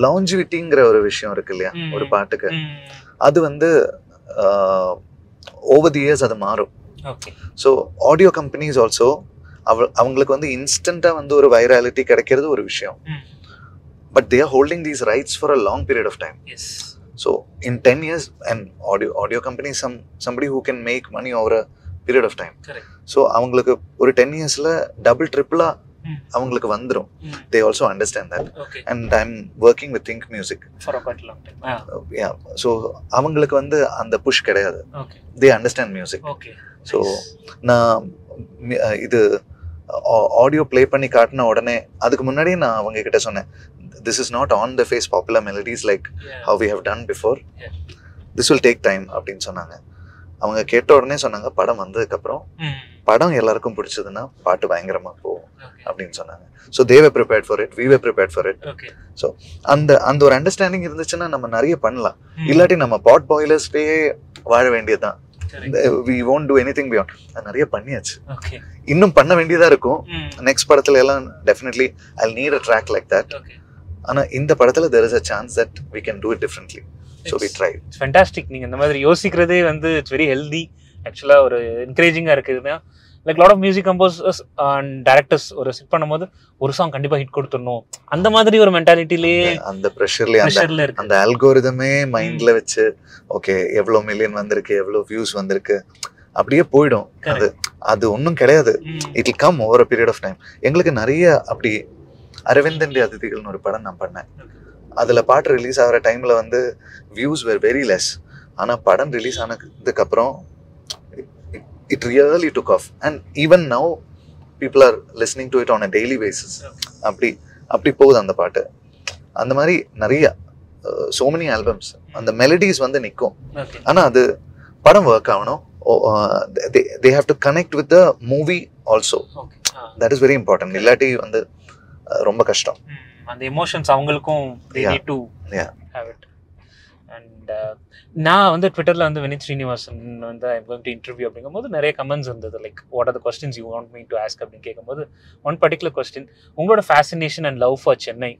லாஞ்சிவிட்டிங்கிற ஒரு விஷயம் இருக்கு இல்லையா ஒரு பாட்டுக்கு, அது வந்து ஓவர் தி இயர்ஸ் அது மாறும். ஸோ ஆடியோ கம்பெனிஸ் ஆல்சோ அவங்களுக்கு வந்து இன்ஸ்டன்டா வந்து ஒரு வைராலிட்டி கிடைக்கிறது ஒரு விஷயம். But they are holding these rights for a long period of time. So in 10 years and audio company somebody who can make money over a period of time. So அவங்களுக்கு ஒரு 10 yearsல double ட்ரிபிளா அவங்களுக்கு வந்துரும். they also understand that. And I'm working with Think Music for a quite long time. Yeah, so அவங்களுக்கு வந்து அந்த push கிடையாது. they understand music. So நான் இது ஆடியோ ப்ளே பண்ணி காட்டின உடனே அதுக்கு முன்னாடியே நான் அவங்க கிட்ட சொன்னேன், this is not on the face popular melodies like how we have done before. This will take time அப்படின்னு சொன்னாங்க. அவங்க கேட்ட உடனே சொன்னாங்க, படம் வந்ததுக்கு அப்புறம் படம் எல்லாருக்கும் பிடிச்சதுன்னா பாட்டு பயங்கரமா போகும் அப்படின்னு சொன்னாங்க. So they were prepared for it, we were prepared for it. So அந்த ஒரு அண்டர்ஸ்டாண்டிங் இருந்துச்சுன்னா நம்ம நிறைய பண்ணலாம். இல்லாட்டி நம்ம பாட் பாய்லர்ஸ்லேயே வாழ வேண்டியதுதான். we won't do anything beyond. நிறைய பண்ணியாச்சு, இன்னும் பண்ண வேண்டியதா இருக்கும். நெக்ஸ்ட் படத்துல எல்லாம் definitely I'll need a track like that. ஆனா இந்த படத்துல there is a chance that we can do it differently. So we tried. It's fantastic. நீங்க இந்த மாதிரி யோசிக்கிறதே வந்து it's very healthy. ஆக்சுவலா ஒரு என்கரேஜிங்கா இருக்குதுன்னா like lot of music composers and directors ஒரு சிட் பண்ணும்போது ஒரு சாங் கண்டிப்பா ஹிட் கொடுத்துடணும் அந்த மாதிரி ஒரு மென்டாலிட்டிலேயே அந்த ப்ரெஷர்ல இருக்கு. அந்த அல்கோரிதமே மைண்ட்ல வச்சு ஓகே எவ்வளவு மில்லியன் வந்திருக்கு, எவ்வளவு வியூஸ் வந்திருக்கு அப்படியே போயிடும். அது ஒன்றும் கிடையாது. It will come over a period of time. எங்களுக்கு நிறைய அப்படி அரவிந்தன் அதிதிகள்னு ஒரு படம் நான் பண்ணேன். அதுல பாட்டு ரிலீஸ் ஆகிற டைம்ல வந்து வியூஸ் வேர் வெரி லெஸ். ஆனா படம் ரிலீஸ் ஆனதுக்கு அப்புறம் it really took off, and even now people are listening to it on a daily basis. அப்படி போகுது அந்த பாட்டு. அந்த மாதிரி நிறைய so many albums அந்த மெலடிஸ் வந்து நிற்கும். ஆனா அது படம் ஒர்க் ஆகணும். they have to connect with the movie also. that is very important. இல்லாட்டி வந்து ரொம்ப கஷ்டம். அந்த எமோஷன்ஸ் அவங்களுக்கும் they need to have it. And நான் வந்து ட்விட்டரில் வந்து வினித் ஸ்ரீனிவாசன் வந்து ஐ கோயிங் டு இன்டர்வியூ அப்படிங்கும்போது நிறைய கமெண்ட்ஸ் இருந்தது like what are the questions you want me to ask அப்படின்னு கேட்கும்போது ஒன் பர்டிகுலர் கொஸ்டின், உங்களோட fascination and love for Chennai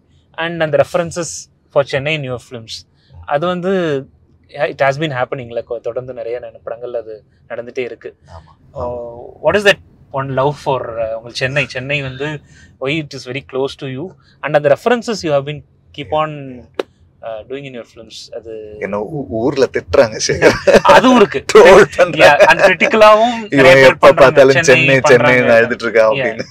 and அந்த references for Chennai in your ஃபிலிம்ஸ், அது வந்து it has been happening like தொடர்ந்து நிறைய படங்கள் அது நடந்துகிட்டே இருக்கு. What is that one love for உங்களுக்கு சென்னை வந்து why it is very close to you and அந்த references you have been keep on doing in your films? அது என்ன ஊர்ல திட்டுறாங்க அதுவும் இருக்கு. and criticalaவும் எப்ப பார்த்தாலும் சென்னை நான் எழுதிட்டு இருக்கேன் அப்படின்னு.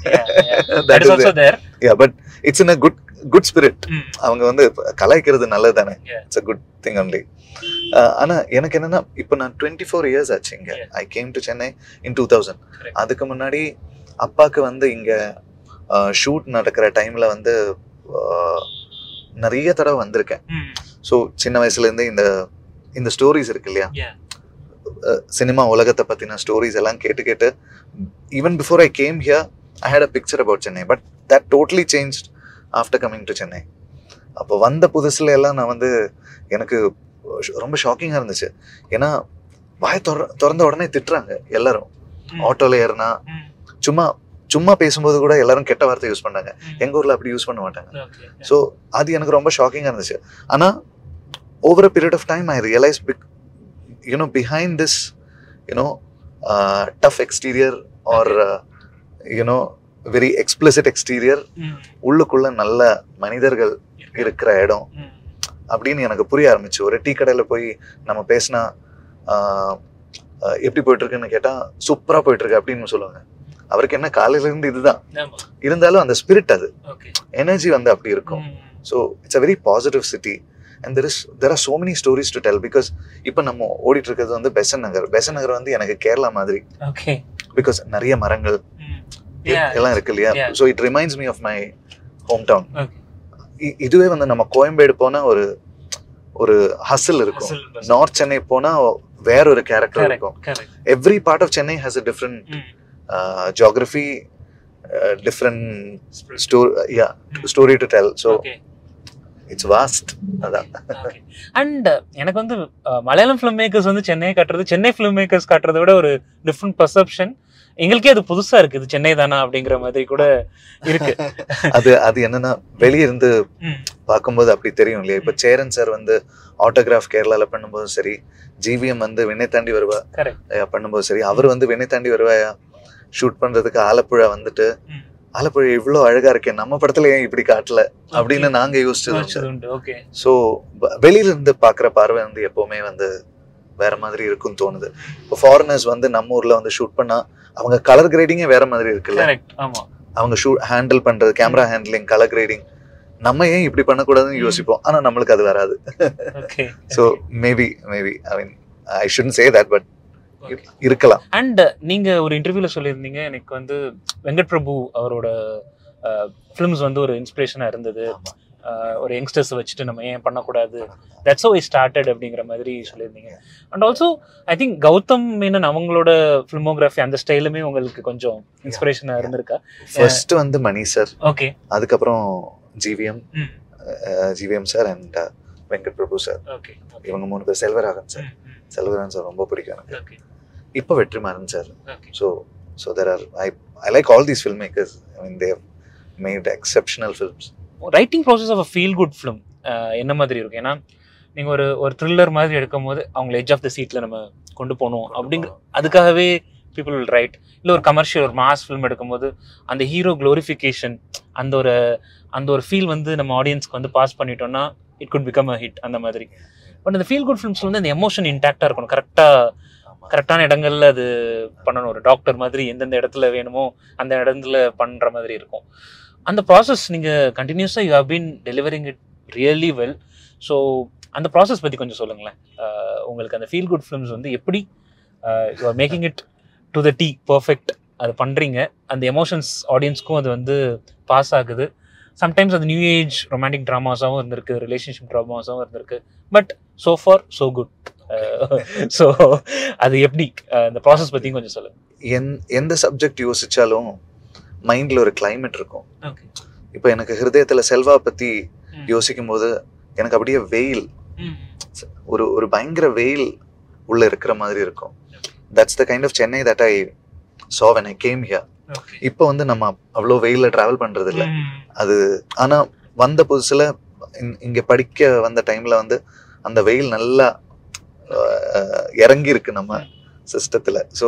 that is also there. Yeah, but it's in a good good spirit. அவங்க வந்து கலாய்க்கிறது நல்லது தானே, it's a good thing only. ஆனா எனக்கு என்னன்னா இப்போ நான் 24 years ஆச்சு இங்க. ஐ கேம் டு சென்னை இன் 2000. அதுக்கு முன்னாடி அப்பாக்கு வந்து இங்க ஷூட் நடக்கிற டைம்ல வந்து நிறைய தடவை வந்திருக்கேன். ஸோ சின்ன வயசுல இருந்து இந்த ஸ்டோரிஸ் இருக்கு இல்லையா, சினிமா உலகத்தை பத்தின ஸ்டோரிஸ் எல்லாம் கேட்டு கேட்டு even before I came here I had a picture about Chennai. But that totally changed after coming to Chennai. அப்போ வந்த புதுசுல எல்லாம் நான் வந்து எனக்கு ரொம்ப ஷாக்கிங்காக இருந்துச்சு. ஏன்னா வாய திறந்த உடனே திட்டுறாங்க எல்லாரும். ஆட்டோல ஏறினா சும்மா பேசும்போது கூட எல்லாரும் கெட்ட வார்த்தை யூஸ் பண்ணாங்க. எங்க ஊர்ல அப்படி யூஸ் பண்ண மாட்டாங்க. ஸோ அது எனக்கு ரொம்ப ஷாக்கிங்கா இருந்துச்சு. ஆனா over a period of time I realise behind this tough exterior or very explicit exterior உள்ளுக்குள்ள நல்ல மனிதர்கள் இருக்கிற இடம் அப்படின்னு எனக்கு புரிய ஆரம்பிச்சு. ஒரு டீ கடையில போய் நம்ம பேசினா எப்படி போயிட்டு இருக்குன்னு கேட்டா சூப்பரா போயிட்டு இருக்கு அப்படின்னு சொல்லுவாங்க. அவருக்கு என்ன காலையில இருந்து இதுதான் இருந்தாலும் அந்த ஸ்பிரிட், அது எனர்ஜி வந்து அப்படி இருக்கும். So it's a very positive city and there are so many stories to tell because இப்போ நம்ம ஓடிட்டு இருக்கிறது வந்து பெசன் நகர் வந்து எனக்கு கேரளா மாதிரி. பிகாஸ் நிறைய மரங்கள் எல்லாம் இருக்கு இல்லையா. So it reminds me of my home town. இதுவே வந்து நம்ம கோயம்பேடு போனா ஒரு ஹசில் இருக்கும், நார்த் சென்னை போனா வேற ஒரு கேரக்டர் இருக்கும். Every part of Chennai has a different geography, different story to tell. So it's vast. அதான். அண்ட் எனக்கு வந்து மலையாளம் ஃபிலிம் மேக்கர்ஸ் வந்து சென்னையை காட்டுறது, சென்னை ஃபிலிம் மேக்கர்ஸ் காட்டுறதை விட ஒரு டிஃப்ரெண்ட் பர்செப்ஷன். எங்களுக்கே அது புதுசா இருக்கு, இது சென்னை தானா அப்படிங்கிற மாதிரி கூட இருக்கு. அது என்னன்னா வெளியே இருந்து பார்க்கும்போது அப்படி தெரியும் இல்லையா. இப்ப சேரன் சார் வந்து ஆட்டோகிராஃப் கேரளால பண்ணும்போதும் சரி, ஜிவிஎம் வந்து விண்ணை தாண்டி வருவா பண்ணும்போது சரி, அவர் வந்து விண்ணை தாண்டி வருவாயா ஷூட் பண்றதுக்கு ஆலப்புழா வந்துட்டு, ஆலப்புழா இவ்வளவு அழகா இருக்கேன், நம்ம படத்துல ஏன் இப்படி காட்டல அப்படின்னு நாங்க யோசிச்சது. சோ வெளியில இருந்து பாக்குற பார்வை வந்து எப்பவுமே வந்து வேற மாதிரி இருக்குன்னு தோணுது. இப்போ ஃபாரினர்ஸ் வந்து நம்ம ஊர்ல வந்து ஷூட் பண்ணா அவங்க கலர் கிரேடிங்கே வேற மாதிரி இருக்குல்ல. அவங்க ஹேண்டில் பண்றது, கேமரா ஹேண்ட்லிங், கலர் கிரேடிங், நம்ம ஏன் இப்படி பண்ணக்கூடாதுன்னு யோசிப்போம். ஆனா நம்மளுக்கு அது வராது. So maybe I mean I shouldn't say that, but இருக்கலாம். அண்ட் நீங்க ஒரு இன்டர்வியூல சொல்லியிருந்தீங்க, எனக்கு வந்து வெங்கட் பிரபு அவரோட ஃபிலிம்ஸ் வந்து ஒரு இன்ஸ்பிரேஷனா இருந்தது, ஒரு யங்ஸ்டர்ஸ் வச்சுட்டு நம்ம ஏன் பண்ணக்கூடாது, தட்ஸ் ஹவ் ஐ ஸ்டார்டட் அப்படிங்கிற மாதிரி சொல்லியிருந்தீங்க. And also I think Gautham Menon அவங்களோட ஃபிலிமோகிராஃபி அந்த ஸ்டைலுமே உங்களுக்கு கொஞ்சம் இன்ஸ்பிரேஷனா இருந்திருக்கா? ஃபர்ஸ்ட் வந்து மணி சார், ஓகே, அதுக்கப்புறம் GVM sir and Venkat Prabhu sir, இவங்க 3 பேர். செல்வராகவன் சார் ரொம்ப பிடிக்கும் எனக்கு. இப்போ Vetrimaaran sir. So there are I like all these filmmakers. I mean they have made exceptional films. Writing process of a feel good film என்ன மாதிரி இருக்கும்? ஏன்னா நீங்க ஒரு த்ரில்லர் மாதிரி எடுக்கும் போது அவங்களை எட்ஜ் ஆஃப் த சீட்ல நம்ம கொண்டு போகணும் அப்படிங்கிற அதுக்காகவே பீப்புள் வில் ரைட். இல்லை ஒரு கமர்ஷியல் ஒரு மாஸ் ஃபிலிம் எடுக்கும்போது அந்த ஹீரோ க்ளோரிஃபிகேஷன், அந்த ஒரு ஃபீல் வந்து நம்ம ஆடியன்ஸ்க்கு வந்து பாஸ் பண்ணிட்டோம்னா it good become a hit அந்த மாதிரி. பட் இந்த ஃபீல் குட் ஃபிலிம்ஸ்ல வந்து அந்த எமோஷன் இன்டாக்டா இருக்கணும், கரெக்டான இடங்கள்ல அது பண்ணணும். ஒரு டாக்டர் மாதிரி எந்தெந்த இடத்துல வேணுமோ அந்த இடத்துல பண்ற மாதிரி இருக்கும். அந்த ப்ராசஸ் நீங்க கண்டினியூஸா you have been delivering it really well. So அந்த ப்ராசஸ் பத்தி கொஞ்சம் சொல்லுங்களேன். உங்களுக்கு அந்த ஃபீல் குட் ஃபிலிம்ஸ் வந்து எப்படி you are making it to the tea perfect அது பண்றீங்க, அந்த எமோஷன்ஸ் ஆடியன்ஸ்க்கும் அது வந்து பாஸ் ஆகுது. சம்டைம்ஸ் அது நியூ ஏஜ் ரொமான்டிக் ட்ராமாஸாகவும் இருந்திருக்கு, ரிலேஷன்ஷிப் ட்ராமாஸாகவும் இருந்திருக்கு. But so for so good. So அது எப்படி இந்த ப்ராசஸ் பற்றியும் கொஞ்சம் சொல்லுங்க. எந்த சப்ஜெக்ட் யோசிச்சாலும் மைண்ட்ல ஒரு கிளைமேட் இருக்கும். இப்போ எனக்கு ஹிருதயத்தில் செல்வா பற்றி யோசிக்கும் போது எனக்கு அப்படியே வெயில், ஒரு பயங்கர வெயில் உள்ள இருக்கிற மாதிரி இருக்கும். That's the kind of Chennai that I saw when I came here. இப்போ வந்து நம்ம அவ்வளோ வெயில டிராவல் பண்றது இல்லை அது. ஆனா வந்த புதுசுல இங்க படிக்க வந்த டைம்ல வந்து அந்த வெயில் நல்லா இறங்கி இருக்கு நம்ம சிஸ்டத்துல. ஸோ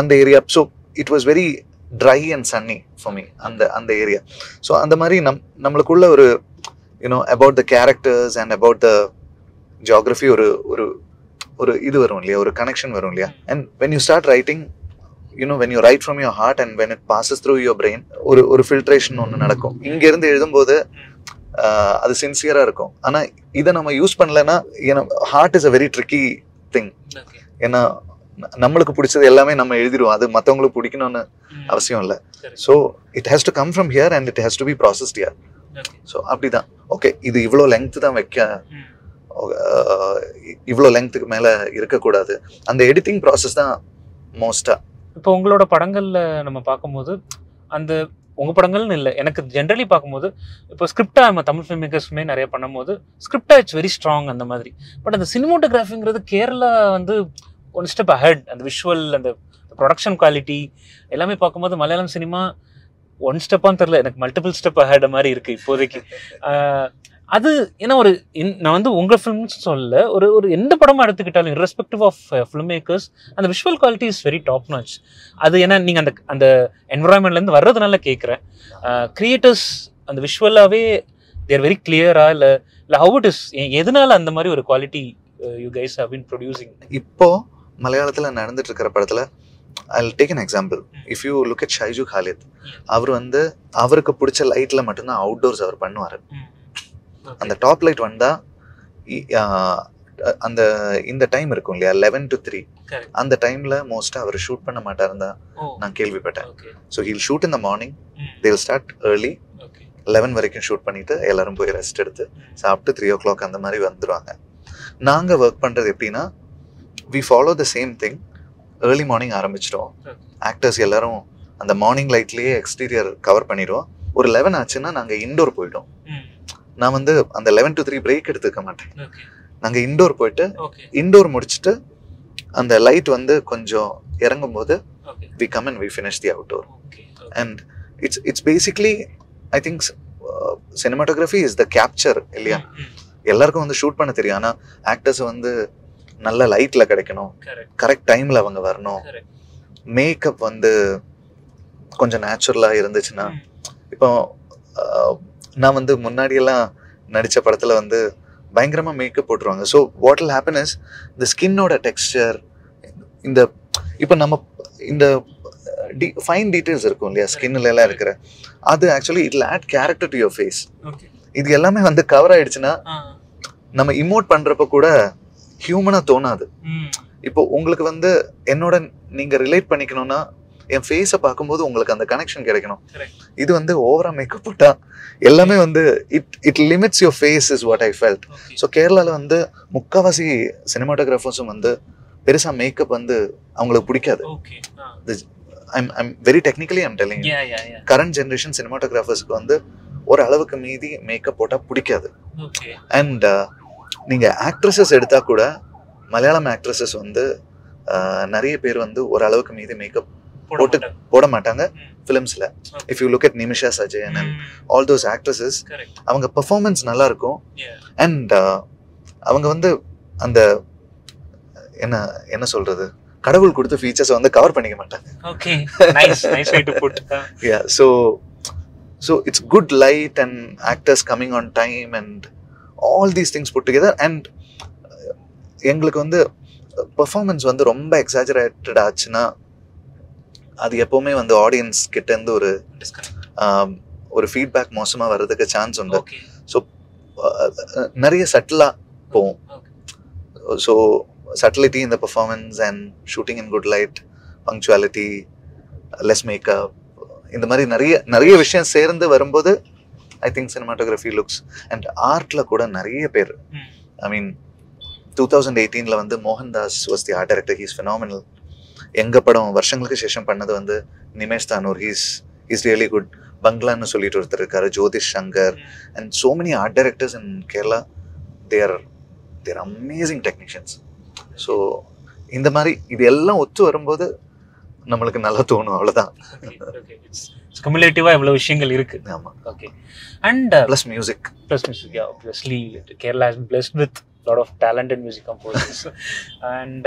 அந்த area, so it was very dry and sunny for me அந்த ஏரியா. ஸோ அந்த மாதிரி நம்மளுக்குள்ள ஒரு about the characters and about the geography ஒரு இது வரும் இல்லையா, ஒரு கனெக்ஷன் வரும் இல்லையா. And when you start writing, when you write from your heart and when it passes through your brain, ஒரு filtration ஒன்று நடக்கும். இங்க இருந்து எழுதும்போது அது சின்சியரா இருக்கும். ஆனா இதை நம்ம யூஸ் பண்ணலன்னா heart is a very tricky thing. ஏன்னா நம்மளுக்கு பிடிச்சது எல்லாமே நம்ம எழுதிடுவோம், அது மற்றவங்களுக்கு பிடிக்கணும்னு அவசியம் இல்லை. So it has to come from here and it has to be processed here. So அப்படிதான். ஓகே, இது இவ்வளோ லெங்க்த் தான் வைக்க, இவ்வளோ லெங்க்த்துக்கு மேலே இருக்கக்கூடாது. அந்த எடிட்டிங் ப்ராசஸ் தான் மோஸ்டா. இப்போ உங்களோட படங்கள்ல நம்ம பார்க்கும்போது, அந்த உங்க படங்கள்னு இல்லை, எனக்கு ஜென்ரலி பார்க்கும்போது இப்போ ஸ்கிரிப்டா நம்ம தமிழ் ஃபில்ம் மேக்கர்ஸுமே நிறைய பண்ணும்போது ஸ்கிரிப்டா இட்ஸ் வெரி ஸ்ட்ராங் அந்த மாதிரி. பட் அந்த சினிமோட்டோகிராஃபிங்கிறது கேரளா வந்து ஒன் ஸ்டெப் அஹெட். அந்த விஷுவல், அந்த ப்ரொடக்ஷன் குவாலிட்டி எல்லாமே பார்க்கும்போது மலையாளம் சினிமா ஒன் ஸ்டெப்பான்னு தெரியல, எனக்கு மல்டிபிள் ஸ்டெப் அஹெட் மாதிரி இருக்கு இப்போதைக்கு. அது ஏன்னா நான் வந்து உங்கள் ஃபிலிம்ஸ் சொல்ல, ஒரு எந்த படமாக எடுத்துக்கிட்டாலும் இர்ரெஸ்பெக்டிவ் ஆஃப் ஃபிலிம் மேக்கர்ஸ் அந்த visual quality is very top notch. அது ஏன்னா நீங்கள் அந்த என்வரான்மெண்ட்லேருந்து வர்றதுனால கேட்குறேன். கிரியேட்டர்ஸ் அந்த விஷுவலாகவே தேர் வெரி கிளியரா இல்லை ஹவு இட் இஸ், எதனால அந்த மாதிரி ஒரு quality you guys have been producing? இப்போ மலையாளத்தில் நடந்துட்டு இருக்கிற படத்தில் I'll take an example. If you look at Shaiju Khalid, அவர் வந்து அவருக்கு பிடிச்ச லைட்டில் மட்டும்தான் அவுட்டோர்ஸ் அவர் பண்ணுவார். அந்த டாப் லைட் வந்தா அந்த இந்த டைம் இருக்கும் இல்லையா 11 to 3, அந்த டைம்ல மோஸ்டா அவர் ஷூட் பண்ண மாட்டாருந்தா நான் கேள்விப்பட்டேன். So he'll shoot in the morning, they will start early, 11 வரைக்கும் ஷூட் பண்ணிட்டு எல்லாரும் போய் ரெஸ்ட் எடுத்து சாப்பிட்டு 3 o'clock அந்த மாதிரி வந்துடுவாங்க. நாங்கள் ஒர்க் பண்ணுறது எப்படின்னா, we follow the same thing. Early morning ஆரம்பிச்சிட்டோம், ஆக்டர்ஸ் எல்லாரும் அந்த மார்னிங் லைட்லேயே எக்ஸ்டீரியர் கவர் பண்ணிடுவோம். ஒரு 11 ஆச்சுன்னா நாங்கள் இன்டோர் போயிட்டோம். நான் வந்து அந்த 11 to 3 பிரேக் எடுத்துக்க மாட்டேன். நாங்கள் இன்டோர் போயிட்டு இன்டோர் முடிச்சுட்டு அந்த லைட் வந்து கொஞ்சம் இறங்கும் போது we come and we finish the outdoor. And it's basically, I think cinematography is the capture இல்லையா. எல்லாருக்கும் வந்து ஷூட் பண்ண தெரியும், ஆனால் ஆக்டர்ஸ் வந்து நல்ல லைட்ல கிடைக்கணும், கரெக்ட் டைம்ல அவங்க வரணும், மேக்கப் வந்து கொஞ்சம் நேச்சுரலா இருந்துச்சுன்னா. இப்போ நான் வந்து முன்னாடியெல்லாம் நடித்த படத்தில் வந்து பயங்கரமாக மேக்கப் போட்டுருவாங்க. So what will happen is இந்த ஸ்கின்னோட டெக்ஸ்டர், இந்த இப்போ நம்ம இந்த ஃபைன் டீட்டெயில்ஸ் இருக்கும் இல்லையா ஸ்கின்ல எல்லாம் இருக்கிற, அது actually it will add character to your face. இது எல்லாமே வந்து கவர் ஆயிடுச்சுன்னா நம்ம இமோட் பண்ணுறப்ப கூட ஹியூமனாக தோணாது. இப்போ உங்களுக்கு வந்து என்னோட நீங்கள் ரிலேட் பண்ணிக்கணும்னா என் ஃபேஸை பார்க்கும்போது உங்களுக்கு அந்த கனெக்ஷன் கிடைக்கணும். இது வந்து ஓவரா மேக்கப் போட்டா எல்லாமே வந்து it limits your face is what I felt. So கேரளாவில் வந்து முக்கால்வாசி சினிமாட்டோகிராஃபர்ஸும் வந்து பெருசாக மேக்கப் வந்து அவங்களுக்கு பிடிக்காது. I'm very technically I'm telling, current generation சினிமாட்டோகிராஃபர்ஸ்க்கு வந்து ஒரு அளவுக்கு மீதி மேக்கப் போட்டால் பிடிக்காது. அண்ட் நீங்கள் ஆக்ட்ரஸஸ் எடுத்தால் கூட மலையாளம் ஆக்ட்ரஸஸ் வந்து நிறைய பேர் வந்து ஒரு அளவுக்கு மீதி மேக்கப் போட மாட்டாங்க ஃபிலிம்ஸ்ல. If you look at Nimisha Sajayan and all those ஆக்ட்ரஸஸ், அவங்க பெர்ஃபார்மன்ஸ் நல்லா இருக்கும். அண்ட் அவங்க வந்து அந்த என்ன சொல்றது, கடவுள் கொடுத்த ஃபீச்சர்ஸ் வந்து கவர் பண்ணிக்க மாட்டாங்க. Okay, nice nice way to put. Yeah, so it's good light and actors coming on time and all these things put together. And எங்களுக்கு வந்து பெர்ஃபார்மன்ஸ் வந்து ரொம்ப எக்ஸாஜரேட்டட் ஆச்சுன்னா அது எப்பவுமே வந்து ஆடியன்ஸ் கிட்ட இருந்து ஒரு ஃபீட்பேக் மோசமா வர்றதுக்கு சான்ஸ் உண்டு. ஸோ நிறைய சட்டிலா போகும். So subtlety in the performance and shooting in good light, punctuality, less makeup, இந்த மாதிரி நிறைய விஷயம் சேர்ந்து வரும்போது I think cinematography looks. And ஆர்ட்ல கூட நிறைய பேர், ஐ மீன் 2018 வந்து Mohandas was the art director. He's phenomenal. எங்க படம் வருஷங்களுக்கு சேஷம் பண்ணது வந்து Nimesh Thanoor, he's really good. பங்களான்னு சொல்லிட்டு ஒருத்தர் இருக்காரு, Jothish Shankar, and so many art directors in Kerala. They're amazing technicians. So இந்த மாதிரி இது எல்லாம் ஒத்து வரும்போது நம்மளுக்கு நல்லா தோணும், அவ்வளவுதான். கம்யூலேட்டிவா இவ்வளவு விஷயங்கள் இருக்கு. ஆமா, okay. And plus music, yeah, obviously Kerala has been blessed with lot of talented music composers. And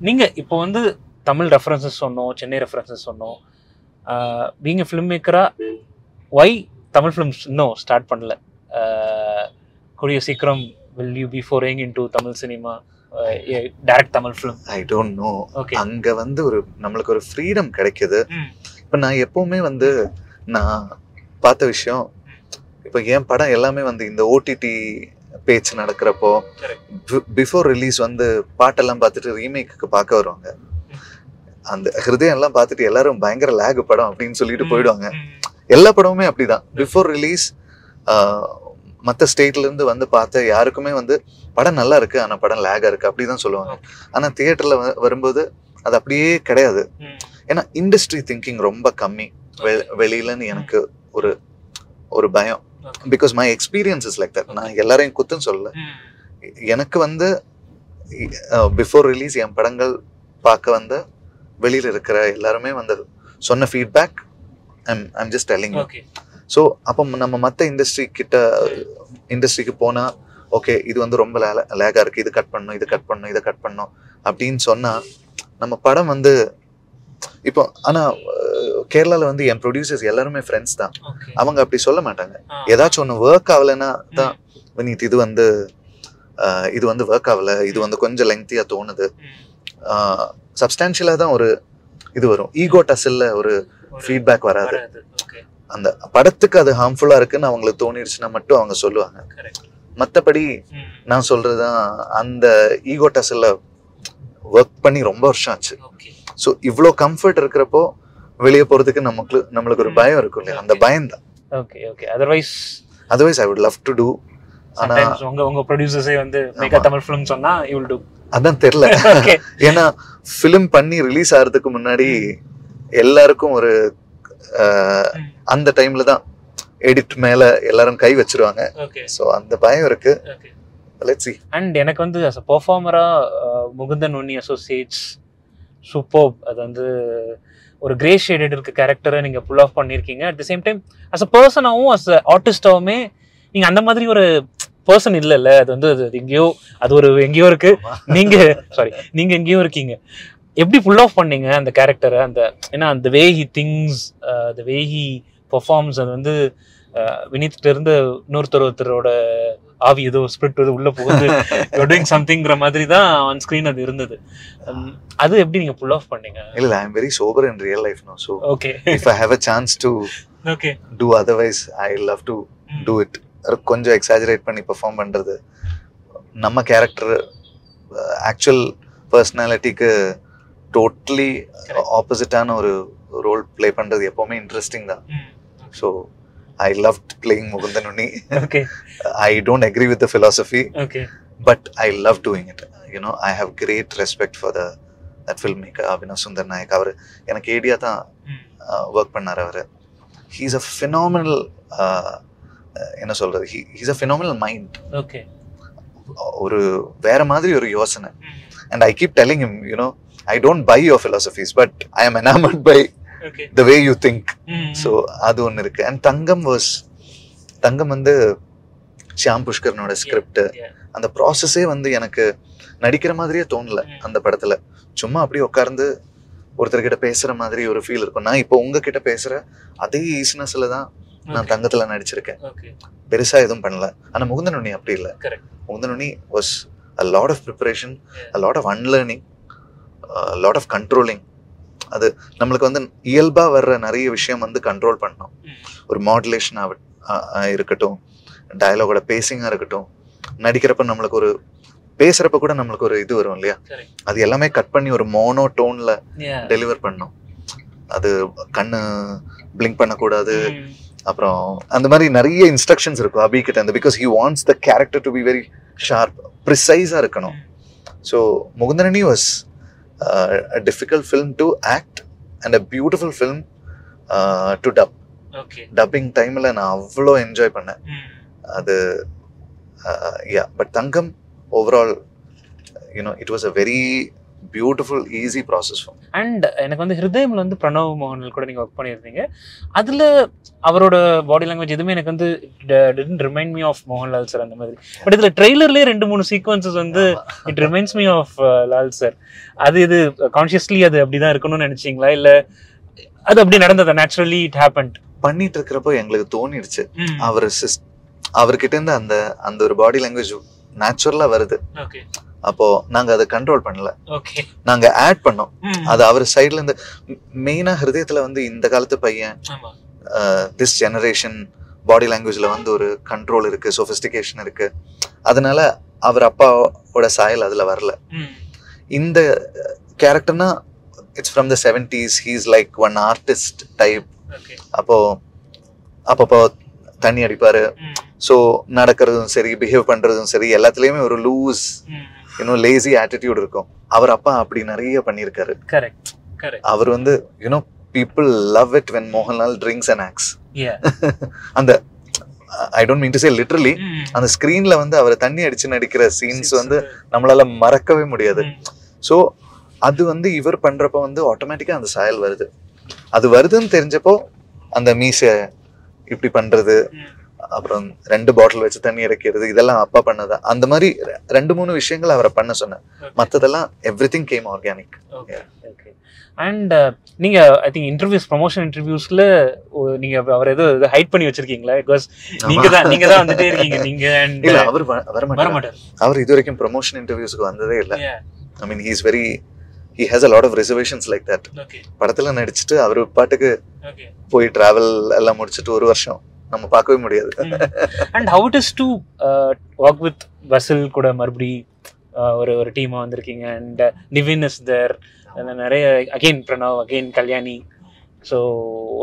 நீங்க இப்போ வந்து தமிழ் ரெஃபரன்சஸ் சொன்னோம், சென்னை ரெஃபரன்சஸ் சொன்னோம். பீயிங் எ ஃபிலிம் மேக்கரா வை தமிழ் ஃபிலிம்ஸ் இன்னும் ஸ்டார்ட் பண்ணல? கூடிய சீக்கிரம் will you be foraying into Tamil cinema, direct Tamil film? I don't know. அங்க வந்து நம்மளுக்கு ஒரு ஃப்ரீடம் கிடைக்குது. இப்போ நான் எப்பவுமே வந்து நான் பார்த்த விஷயம், இப்போ என் படம் எல்லாமே வந்து இந்த ஓடிடி பேச்சு நடக்கிறப்போ பிஃபோர் ரிலீஸ் வந்து பாட்டெல்லாம் பார்த்துட்டு ரீமேக்கு பார்க்க வருவாங்க. அந்த ஹிருதயம் எல்லாம் பார்த்துட்டு எல்லாரும் பயங்கர லேக் படம் அப்படின்னு சொல்லிட்டு போயிடுவாங்க. எல்லா படமுமே அப்படிதான். பிஃபோர் ரிலீஸ் மற்ற ஸ்டேட்ல இருந்து வந்து பார்த்த யாருக்குமே வந்து படம் நல்லா இருக்கு ஆனா படம் லேகா இருக்கு அப்படிதான் சொல்லுவாங்க. ஆனா தியேட்டர்ல வரும்போது அது அப்படியே கிடையாது. ஏன்னா இண்டஸ்ட்ரி திங்கிங் ரொம்ப கம்மி வெளியிலன்னு எனக்கு ஒரு பயம். Because my experience is like that. நான் எல்லாரையும் குத்துன்னு சொல்லல. எனக்கு வந்து பிஃபோர் ரிலீஸ் என் படங்கள் பார்க்க வந்து வெளியில இருக்கிற எல்லாருமே வந்து சொன்ன feedback I'm just telling you. So அப்போ நம்ம மற்ற இண்டஸ்ட்ரிக்கு போனா ஓகே இது வந்து ரொம்ப லேகா இருக்கு, இது கட் பண்ணணும், இதை கட் பண்ணணும் அப்படின்னு சொன்னா நம்ம படம் வந்து இப்போ ஆனா கேரளால வந்து என் ப்ரொடியூசர்ஸ் எல்லாருமே ஃப்ரெண்ட்ஸ் தான். அவங்க அப்படி சொல்ல மாட்டாங்க. ஏதாச்சும் ஒன்று ஒர்க் ஆகலைன்னா தான் வினீத் இது வந்து ஒர்க் ஆகல, இது வந்து கொஞ்சம் லெங்க்தியா தோணுது, சப்ஸ்டான்ஷியலா தான் ஒரு இது வரும். ஈகோ டஸ்ல ஒரு ஃபீட்பேக் வராது. அந்த படத்துக்கு அது ஹார்ம்ஃபுல்லா இருக்குன்னு அவங்களுக்கு தோணிடுச்சுன்னா மட்டும் அவங்க சொல்லுவாங்க. மற்றபடி நான் சொல்றதுதான் அந்த ஈகோ டஸ்ல ஒர்க் பண்ணி ரொம்ப வருஷம் ஆச்சு. ஸோ இவ்வளோ கம்ஃபர்ட் இருக்கிறப்போ வெளியே போறதுக்கு நம்மளுக்கு ஒரு பயம் இருக்கும் இல்லையா, அந்த பயம் தான். Okay okay. Otherwise I would love to do. ஆனா உங்க ப்ரொடியூசர்ஸே வந்து மேக் தமிழ் ஃபிலிம் சொன்னா யூ வில் டு. அதான் தெரியல. ஏன்னா ஃபிலிம் பண்ணி ரிலீஸ் ஆகிறதுக்கு முன்னாடி எல்லாருக்கும் ஒரு அந்த டைம்ல தான் எடிட் மேல எல்லாரும் கை வச்சிருவாங்க. சோ அந்த பயம் இருக்கு. Let's see. அண்ட் எனக்கு வந்து as a performer-ஆ முகுந்தன் உன்னி அசோசியேட்ஸ் சூப்பர். அது வந்து ஒரு கிரே ஷேடட் இருக்க கேரக்டரை நீங்க புல் ஆஃப் பண்ணிருக்கீங்க. At the same time as a பர்சனாவும் as a ஆர்டிஸ்டாவுமே நீங்க அந்த மாதிரி ஒரு பர்சன் இல்லைல்ல. அது வந்து எங்கேயோ இருக்கு. நீங்க எங்கேயோ இருக்கீங்க. எப்படி புல் ஆஃப் பண்ணீங்க அந்த கேரக்டரை? அந்த ஏன்னா அந்த way he thinks, the way he performs, அது வந்து வினீத்கிட்ட இருந்து இன்னொருத்தரோட ஆவி ஏதோ ஸ்பிரிட் உள்ள புகுந்து டூயிங் சம்திங்கிற மாதிரி தான் ஆன் ஸ்கிரீன் அது இருந்தது. அது எப்படி நீங்க புல் ஆஃப் பண்ணீங்க? இல்ல, I am very sober in real life no. So okay, if I have a chance to do otherwise I love to do it. கொஞ்சம் எக்ஸாஜரேட் பண்ணி பெர்ஃபார்ம் பண்றது, நம்ம கேரக்டர் ஆக்சுவல் பர்சனாலிட்டிக்கு டோட்டலி ஆப்போசிட்டான ஒரு ரோல் பிளே பண்றது எப்பவுமே interesting தான். So I loved playing Mukundan Unni. Okay. I don't agree with the philosophy. Okay. But I love doing it. You know, I have great respect for that filmmaker Abhinav Sundar Nayak. Avaru enakku AD ah dhaan work pannar avaru. He's a phenomenal enna solradhu, he's a phenomenal mind. Okay. Oru vera madri oru yosana. And I keep telling him, you know, I don't buy your philosophies, but I am enamored by the way you think. So அது ஒன்று இருக்கு. And தங்கம் வந்து Shyam புஷ்கரனோட script, அந்த ப்ராசஸே வந்து எனக்கு நடிக்கிற மாதிரியே தோணல அந்த படத்துல. சும்மா அப்படியே உட்கார்ந்து ஒருத்தர்கிட்ட பேசுற மாதிரி ஒரு ஃபீல் இருக்கும். நான் இப்போ உங்ககிட்ட பேசுற அதே ஈஸினஸ்ல தான் நான் தங்கத்துல நடிச்சிருக்கேன். பெருசா எதுவும் பண்ணல. ஆனா முகுந்தன் உன்னி அப்படி இல்லை. Mukundan Unni was a lot of preparation, a lot of unlearning, a lot of controlling. அது நம்மளுக்கு வந்து இயல்பா வர்ற நிறைய விஷயம் வந்து கண்ட்ரோல் பண்ணணும். ஒரு மாடுலேஷன் இருக்கட்டும், டயலாகோட பேசிங்கா இருக்கட்டும், நடிக்கிறப்ப நம்மளுக்கு ஒரு பேசுறப்ப கூட நம்மளுக்கு ஒரு இது வரும் இல்லையா, அது எல்லாமே கட் பண்ணி ஒரு மோனோ டோன்ல டெலிவர் பண்ணணும். அது கண்ணு பிளிங்க் பண்ணக்கூடாது. அப்புறம் அந்த மாதிரி நிறைய இன்ஸ்ட்ரக்ஷன்ஸ் இருக்கும் அபி கிட்ட இருந்து. Because he wants the character to be very sharp, ப்ரிசைஸா இருக்கணும். So Mukundan Unni was a difficult film to act and a beautiful film to dub. Dubbing time la na avlo enjoy panna adu. Yeah, but Thangam overall, you know, it was a very beautiful easy process for me. And எனக்கு வந்து ஹிருதயம்ல வந்து பிரணவ் மோகன்லால் கூட நீங்க work பண்ணியிருந்தீங்க. அதுல அவரோட body language எதுவுமே எனக்கு வந்து didn't remind me of Mohanlal sir அந்த மாதிரி. பட் இதுல ட்ரெய்லர்லயே 2-3 சீக்வன்சஸ் வந்து it reminds me of Lal sir. அது இது கான்ஷியஸ்லி அது அப்படிதான் இருக்கணும்னு நினைச்சீங்களா, இல்ல அது அப்படி நடந்ததா? Naturally it happened. பண்ணிட்டு இருக்கிறப்போ எங்களுக்கு தோணிடுச்சு, அவர்கிட்ட இருந்து அந்த ஒரு பாடி லாங்குவேஜ் நேச்சுரலா வருது. அப்போ நாங்க அதை கண்ட்ரோல் பண்ணல, நாங்க ஆட் பண்ணோம். அது அவர் சைட்ல இருந்து மெயினா ஹிருதயத்துல வந்து இந்த காலத்து பையன், திஸ் ஜெனரேஷன் பாடி லாங்குவேஜ்ல வந்து ஒரு கண்ட்ரோல் இருக்கு, சொஃபிஸ்டிகேஷன் இருக்கு. அதனால அவர் அப்பாவோட சாயல் அதுல வரல. இந்த கேரக்டர்னா it's from the 70s. He's like one artist type. அப்பப்போ தண்ணி அடிப்பாரு. ஸோ நடக்கிறதும் சரி, பிஹேவ் பண்றதும் சரி, எல்லாத்துலயுமே ஒரு லூஸ் இன்னும் லேசி ஆட்டிடியூட் இருக்கும். அவர் அப்பா அப்படி நிறைய பண்ணியிருக்காரு. அவர் வந்து you know people love it when Mohanlal drinks and acts. அந்த I don't mean to say literally, அந்த ஸ்கிரீன்ல வந்து அவர் தண்ணி அடிச்சு நடிக்கிற சீன்ஸ் வந்து நம்மளால மறக்கவே முடியாது. ஸோ அது வந்து இவர் பண்றப்ப வந்து ஆட்டோமேட்டிக்கா அந்த சாயல் வருது. அது வருதுன்னு தெரிஞ்சப்போ அந்த மீசை இப்படி பண்றது, அப்புறம் 2 பாட்டில் வச்சு தண்ணி இறக்கிறது, இதெல்லாம் அப்பா பண்ணதா. அந்த மாதிரி 2-3 விஷயங்கள் அவரை பண்ண சொன்னேன். மற்றதெல்லாம் எவ்ரிதிங் கேம் ஆர்கானிக். அண்ட் நீங்க ஐ திங்க் இன்டர்வியூஸ், ப்ரமோஷன் இன்டர்வியூஸ்ல நீங்க அவர் ஏதோ ஹைட் பண்ணி வச்சிருக்கீங்களா? பிகாஸ் நீங்க தான் வந்துட்டே இருக்கீங்க. நீங்க இல்ல, அவர் வரமாட்டார். அவர் இது வரைக்கும் ப்ரமோஷன் இன்டர்வியூஸ்க்கு வந்ததே இல்ல. ஐ மீன் he has a lot of reservations like that. படத்துல நடிச்சிட்டு அவர் பாட்டுக்கு போய் டிராவல் எல்லாம் முடிச்சிட்டு ஒரு வருஷம் நம்ம பார்க்கவே முடியாது. And how it is to work with வசில் கூட மறுபடி ஒரு டீமா வந்திருக்கீங்க. அண்ட் நிவின் இஸ் தேர், நிறைய again Pranav, again Kalyani. So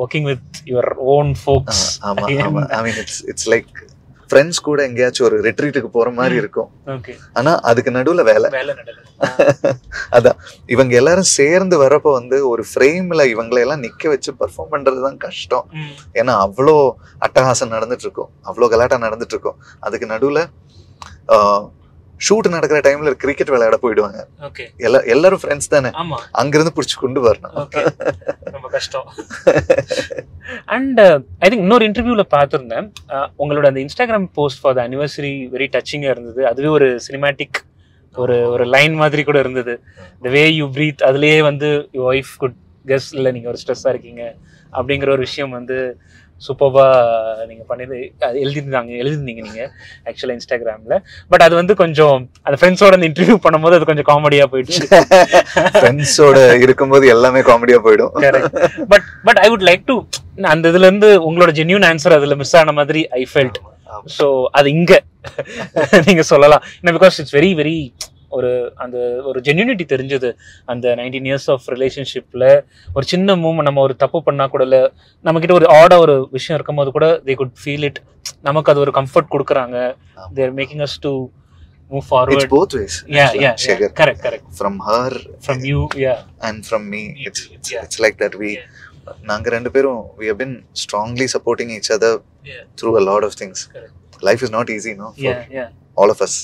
working with your own folks. ஆமா. I mean it's like friends கூட எங்கேயாச்சும் ஒரு ரிட்ரீட்டுக்கு போற மாதிரி இருக்கும். ஆனா அதுக்கு நடுவுல வேலை. அதான் இவங்க எல்லாரும் சேர்ந்து வரப்போ வந்து ஒரு ஃப்ரேம்ல இவங்களை எல்லாம் நிக்க வச்சு பெர்ஃபார்ம் பண்றதுதான் கஷ்டம். ஏன்னா அவ்வளோ அட்டகாசம் நடந்துட்டு இருக்கும், அவ்வளோ கலாட்டா நடந்துட்டு இருக்கும். அதுக்கு நடுவுல ஷூட் நடக்கிற டைம்ல கிரிக்கெட் விளையாட போயிடுவாங்க. எல்லாரும் ஃப்ரெண்ட்ஸ் தானே, அங்கிருந்து புடிச்சு கொண்டு வரணும். ரொம்ப கஷ்டம். அண்ட் ஐ திங்க் இன்னொரு இன்டர்வியூல பார்த்திருந்தேன், உங்களோட அந்த Instagram post for the anniversary very டச்சிங்கா இருந்தது. அதுவே ஒரு சினிமேட்டிக் ஒரு லைன் மாதிரி கூட இருந்தது. த வே யூ பிரீத், அதுலயே வந்து யுவர் ஒய்ஃப் குட் கெஸ் இல்ல நீங்க ஒரு ஸ்ட்ரெஸ்ஸா இருக்கீங்க அப்படிங்கிற ஒரு விஷயம் வந்து சூப்பர்வா நீங்க பண்ணது எழுதிருந்தீங்க நீங்க ஆக்சுவலா இன்ஸ்டாகிராம்ல. பட் அது வந்து கொஞ்சம் அந்த ஃப்ரெண்ட்ஸோட அந்த இன்டர்வியூ பண்ணும்போது அது கொஞ்சம் காமெடியா போயிடுச்சு. ஃப்ரெண்ட்ஸோட இருக்கும்போது எல்லாமே காமெடியா போயிடும். But I would like to அந்த இதுல இருந்து உங்களோட ஜென்யூன் ஆன்சர் அதுல மிஸ் ஆன மாதிரி ஐ ஃபெல்ட். ஸோ அது இங்க நீங்க சொல்லலாம். பிகாஸ் இட்ஸ் வெரி வெரி ஒரு ஜென்யூனிட்டி தெரிஞ்சது. அந்த 19 years ஆஃப் ரிலேஷன்ஷிப்ல ஒரு சின்ன மூவ்மெண்ட், நம்ம ஒரு தப்பு பண்ணா கூட இல்ல, நம்ம கிட்ட ஒரு ஆட ஒரு விஷயம் இருக்கும் போது கூட they could feel it. நமக்கு அது ஒரு கம்ஃபர்ட் கொடுக்குறாங்க. they are making us to move forward. It's both ways. Yeah. Correct. From her, from you, and from me. It's like that. நாங்க ரெண்டு பேரும் we have been strongly supporting each other through a lot of things. Life is not easy, no, for all of us.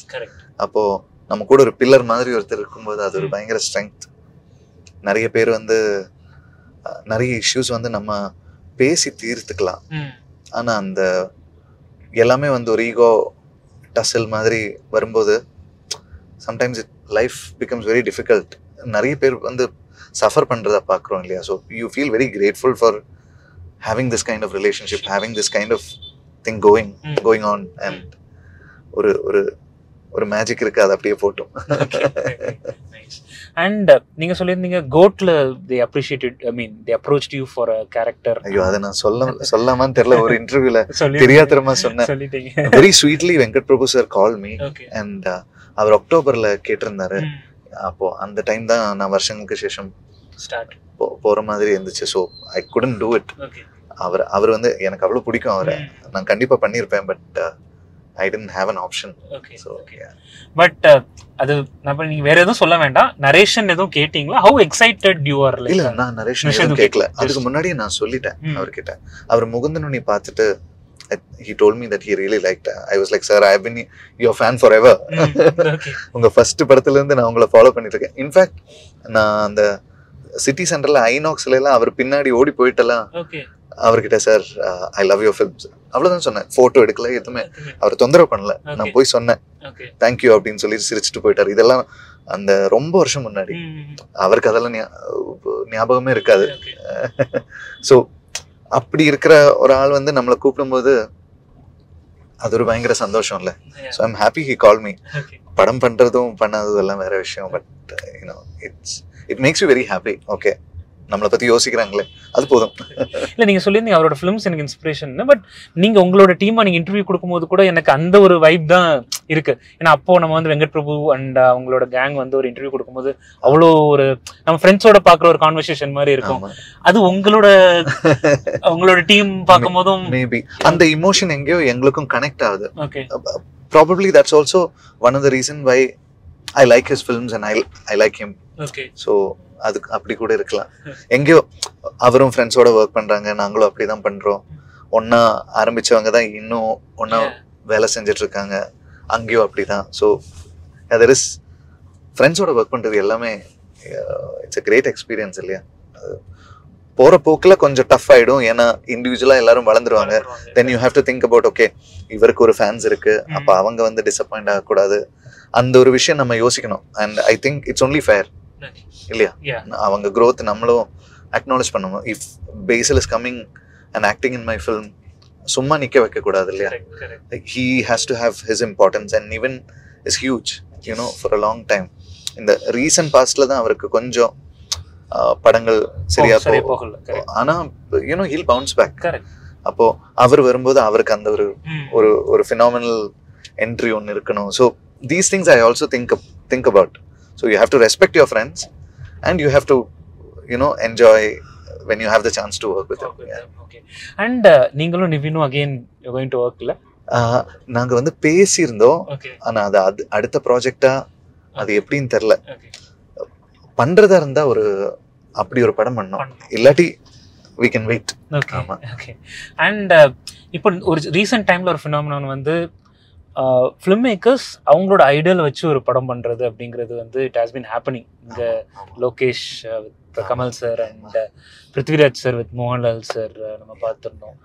அப்போ நம்ம கூட ஒரு pillar மாதிரி ஒருத்தர் இருக்கும்போது அது ஒரு பயங்கர ஸ்ட்ரென்த். நிறைய பேர் வந்து நிறைய இஷ்யூஸ் வந்து நம்ம பேசி தீர்த்துக்கலாம். ஆனா அந்த எல்லாமே வந்து ஒரு ஈகோ டசல் மாதிரி வரும்போது sometimes life becomes very difficult. நிறைய பேர் வந்து சஃபர் பண்றதை பார்க்குறோம் இல்லையா? So you feel very grateful for having this kind of relationship, having this kind of thing going on. And ஒரு ஒரு ஒரு மேஜிக் இருக்கு, அது அப்படியே போட்டோம். அண்ட் நீங்க சொல்லியிருந்தீங்க கோட்ல they appreciated, I mean they approached you for a character. ஐயோ, அதை நான் சொல்லாமான்னு தெரியல. ஒரு இன்டர்வியூல தெரியாதரமா சொன்னேன். Very sweetly Venkat Prabhu sir call me. அண்ட் அவர் அக்டோபர்ல கேட்டிருந்தாரு. அப்போ அந்த டைம் தான் நான் வருஷங்களுக்கு சேஷம் போற மாதிரி இருந்துச்சு. So I couldn't do it. அவர் வந்து எனக்கு அவ்வளவு பிடிக்கும் அவரை, நான் கண்டிப்பா பண்ணிருப்பேன். But I didn't have an option. So yeah. But அது நம்ம நீங்க வேற எதுவும் சொல்ல வேண்டாம். நரேஷன் எதுவும் கேட்டிங்களா? How excited you are? இல்ல, நான் நரேஷன் எதுவும் கேட்கல. அதுக்கு முன்னாடியே நான் சொல்லிட்டேன் அவர்கிட்ட. அவர் முகுந்தனுனி பார்த்துட்டு he told me that he really liked. I was like, sir, I have been your fan forever. உங்க ஃபர்ஸ்ட் படத்துல இருந்து நான் உங்களை ஃபாலோ பண்ணிட்டு இருக்கேன். இன்ஃபேக்ட் நான் அந்த சிட்டி சென்டர்ல ஐநாக்ஸ்ல எல்லாம் அவர் பின்னாடி ஓடி போயிட்டலாம். அவர்கிட்ட sir I love your films அவ்வளவுதான் சொன்னேன். போட்டோ எடுக்கல, எதுவுமே அவர் தொந்தரவு பண்ணல. நான் போய் சொன்னேன் தேங்க்யூ அப்படின்னு சொல்லி சிரிச்சுட்டு போயிட்டாரு. இதெல்லாம் அந்த ரொம்ப வருஷம் முன்னாடி. அவருக்கு அதெல்லாம் ஞாபகமே இருக்காது. ஸோ அப்படி இருக்கிற ஒரு ஆள் வந்து நம்மளை கூப்பிடும்போது அது ஒரு பயங்கர சந்தோஷம் இல்ல. So I'm happy he call me. படம் பண்றதும் பண்ணாததும் எல்லாம் வேற விஷயம். But you know it makes you very happy. Okay, நம்மளை பத்தி யோசிக்கிறாங்களே அது போதும். இல்லை நீங்கள் சொல்லியிருந்தீங்க அவரோட ஃபிலிம்ஸ் எனக்கு இன்ஸ்பிரேஷன். பட் நீங்கள் உங்களோட டீமாக நீங்கள் இன்டர்வியூ கொடுக்கும்போது கூட எனக்கு அந்த ஒரு வைப் தான் இருக்கு. ஏன்னா அப்போ நம்ம வந்து வெங்கட் பிரபு அண்ட் அவங்களோட கேங் வந்து ஒரு இன்டர்வியூ கொடுக்கும்போது அவ்வளோ ஒரு நம்ம ஃப்ரெண்ட்ஸோட பார்க்குற ஒரு கான்வர்சேஷன் மாதிரி இருக்கும். அது உங்களோட டீம் பார்க்கும் போதும் மேபி அந்த இமோஷன் எங்கேயோ எங்களுக்கும் கனெக்ட் ஆகுது. Okay, probably that's also one of the reason why I like his films and I like him. Okay. So அது அப்படி கூட இருக்கலாம். எங்கேயோ அவரும் ஃப்ரெண்ட்ஸோட ஒர்க் பண்றாங்க, நாங்களும் அப்படிதான் பண்றோம். ஒன்னா ஆரம்பிச்சவங்க தான் இன்னும் ஒன்னா வேலை செஞ்சுட்டு இருக்காங்க, அங்கேயும் அப்படிதான். ஸோ there is ஃப்ரெண்ட்ஸோட ஒர்க் பண்றது எல்லாமே இட்ஸ் a great experience இல்லையா? போற போக்குல கொஞ்சம் டஃப் ஆயிடும், ஏன்னா இண்டிவிஜுவலா எல்லாரும் வளர்ந்துருவாங்க. Then you have to think about okay இவருக்கு ஒரு ஃபேன்ஸ் இருக்கு, அப்ப அவங்க வந்து டிசப்பாயிண்ட் ஆகக்கூடாது, அந்த ஒரு விஷயம் நம்ம யோசிக்கணும். And I think it's only fair இல்லையா? அவங்க growth நம்மளும் அக்னாலேஜ் பண்ணணும். If Basil is coming and acting in my film சும்மா நிக்க வைக்க கூடாது இல்லையா? He has to have his importance and even is huge you know for a long time. இந்த ரீசன்ட் பாஸ்ட்ல தான் அவருக்கு கொஞ்சம் படங்கள் சரியா போகல, ஆனா யூனோ ஹீல் பவுன்ஸ் பேக். அப்போ அவர் வரும்போது அவருக்கு அந்த ஒரு ஃபினாமினல் என்ட்ரி ஒன்று இருக்கணும். So these things I also think about. So you have to respect your friends and you have to you know enjoy when you have the chance to work with them. Okay. And நீங்களும் நிவினும் again you're going to work இல்ல? நாங்க வந்து பேசியிருந்தோம், ஆனா அது அடுத்த ப்ராஜெக்டா அது எப்படின்னு தெரியல. பண்றதா இருந்தா அப்படி ஒரு படம் பண்ணோம், இல்லாட்டி we can wait. Okay. And இப்போ ஒரு ரீசன்ட் டைம்ல ஒரு phenomenon வந்து ஃபிலிம் மேக்கர்ஸ் அவங்களோட ஐடியல் வச்சு ஒரு படம் பண்றது அப்படிங்கிறது வந்து இட் ஹாஸ் பீன் ஹேப்பனிங். இங்க Lokesh with Kamal sir and Prithviraj sir with Mohanlal sir நம்ம பார்த்துருந்தோம்.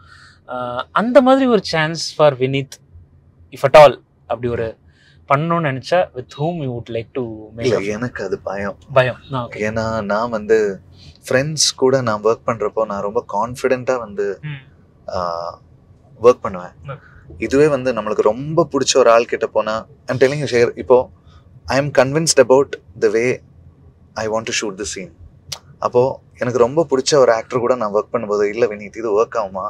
அந்த மாதிரி ஒரு chance for Vineeth if at all அப்படி ஒரு பண்ணணும்னு நினைச்சா with whom you would like to make? எனக்கு அது பயம். ஏன்னா நான் வந்து ஃப்ரெண்ட்ஸ் கூட நான் ஒர்க் பண்றப்போ நான் ரொம்ப கான்ஃபிடென்ட்டா வந்து ஒர்க் பண்ணுவேன். இதுவே வந்து நம்மளுக்கு ரொம்ப பிடிச்ச ஒரு ஆள் கிட்ட போனா ஐம் டெல்லிங் யூ ஷேர், இப்போ I am convinced about the way I want to shoot the scene. அப்போ எனக்கு ரொம்ப பிடிச்ச ஒரு ஆக்டர் கூட நான் ஒர்க் பண்ணும்போது இல்லை வினீத் இது ஒர்க் ஆகுமா,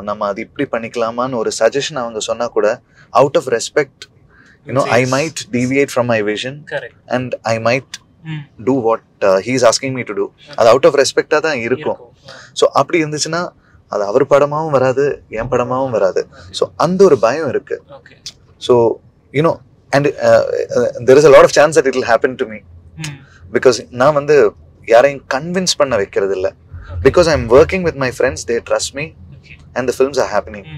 நம்ம அது இப்படி பண்ணிக்கலாமான்னு ஒரு சஜஷன் அவங்க சொன்னா கூட out of respect you know I might deviate from my vision and I might do what he is asking me to do. அது அவுட் ஆஃப் ரெஸ்பெக்டா தான் இருக்கும். ஸோ அப்படி இருந்துச்சுன்னா அது அவர் படமாவும் வராது, என் படமாவும் வராது. ஸோ அந்த ஒரு பயம் இருக்கு. So you know and there is a lot of chance that it will happen to me. Because நான் வந்து யாரையும் கன்வின்ஸ் பண்ண வைக்கிறது இல்லை. Because I am working with my friends, they trust me and the films are happening.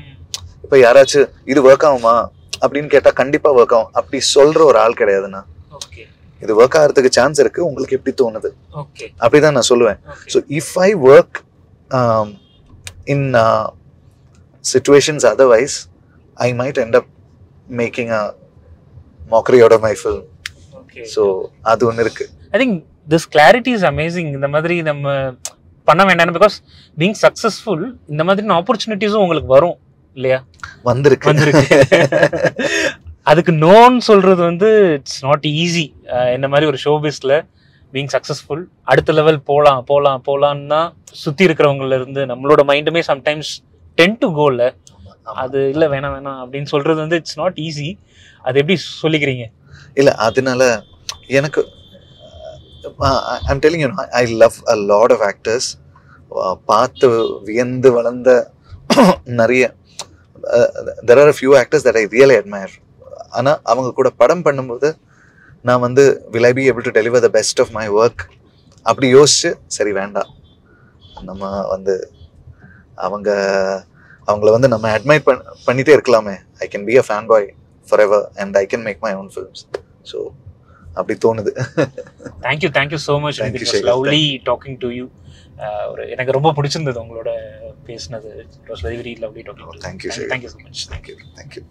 இப்போ யாராச்சும் இது work ஆகுமா அப்படின்னு கேட்டா கண்டிப்பா ஒர்க் ஆகும் அப்படி சொல்ற ஒரு ஆள் கிடையாதுண்ணா. இது ஒர்க் ஆகிறதுக்கு சான்ஸ் இருக்கு, உங்களுக்கு எப்படி தோணுது அப்படிதான் நான் சொல்லுவேன். So if I work in situations otherwise I might end up making a mockery out of my film. So adu one irukku. I think this clarity is amazing. இந்த மாதிரி நம்ம பண்ண வேண்டாம், because being successful இந்த மாதிரி ஆப்பர்ச்சுனிட்டிஸும் உங்களுக்கு வரும் இல்லையா? வந்திருக்கு. அதுக்கு நோன்னு சொல்றது வந்து இட்ஸ் நாட் ஈஸி. இந்த மாதிரி ஒரு ஷோபிஸ்ல பீங் சக்ஸஸ்ஃபுல் அடுத்த லெவல் போலான்னா சுற்றி இருக்கிறவங்கள இருந்து நம்மளோட மைண்டுமே சம்டைம்ஸ் டென் டு கோல்ல அது இல்லை வேணாம் அப்படின்னு சொல்றது வந்து இட்ஸ் நாட் ஈஸி. அது எப்படி சொல்லிக்கிறீங்க? இல்லை அதனால எனக்கு I'm telling you I love a lot of actors. பார்த்து வியந்து வளர்ந்த நிறைய there are a few actors that I really admire. ஆனால் அவங்க கூட படம் பண்ணும்போது நான் வந்து will I be able to deliver the best of my work அப்படி யோசிச்சு சரி வேண்டாம், நம்ம வந்து அவங்கள வந்து நம்ம அட்மைர் பண்ணிட்டே இருக்கலாமே. I can be a fan boy forever and I can make my own films. So அப்படி தோணுது. Thank you so much. Lovely talking to you. எனக்கு ரொம்ப பிடிச்சிருந்தது உங்களோட பேசினது. It was very very lovely talking. Thank you so much. Thank you.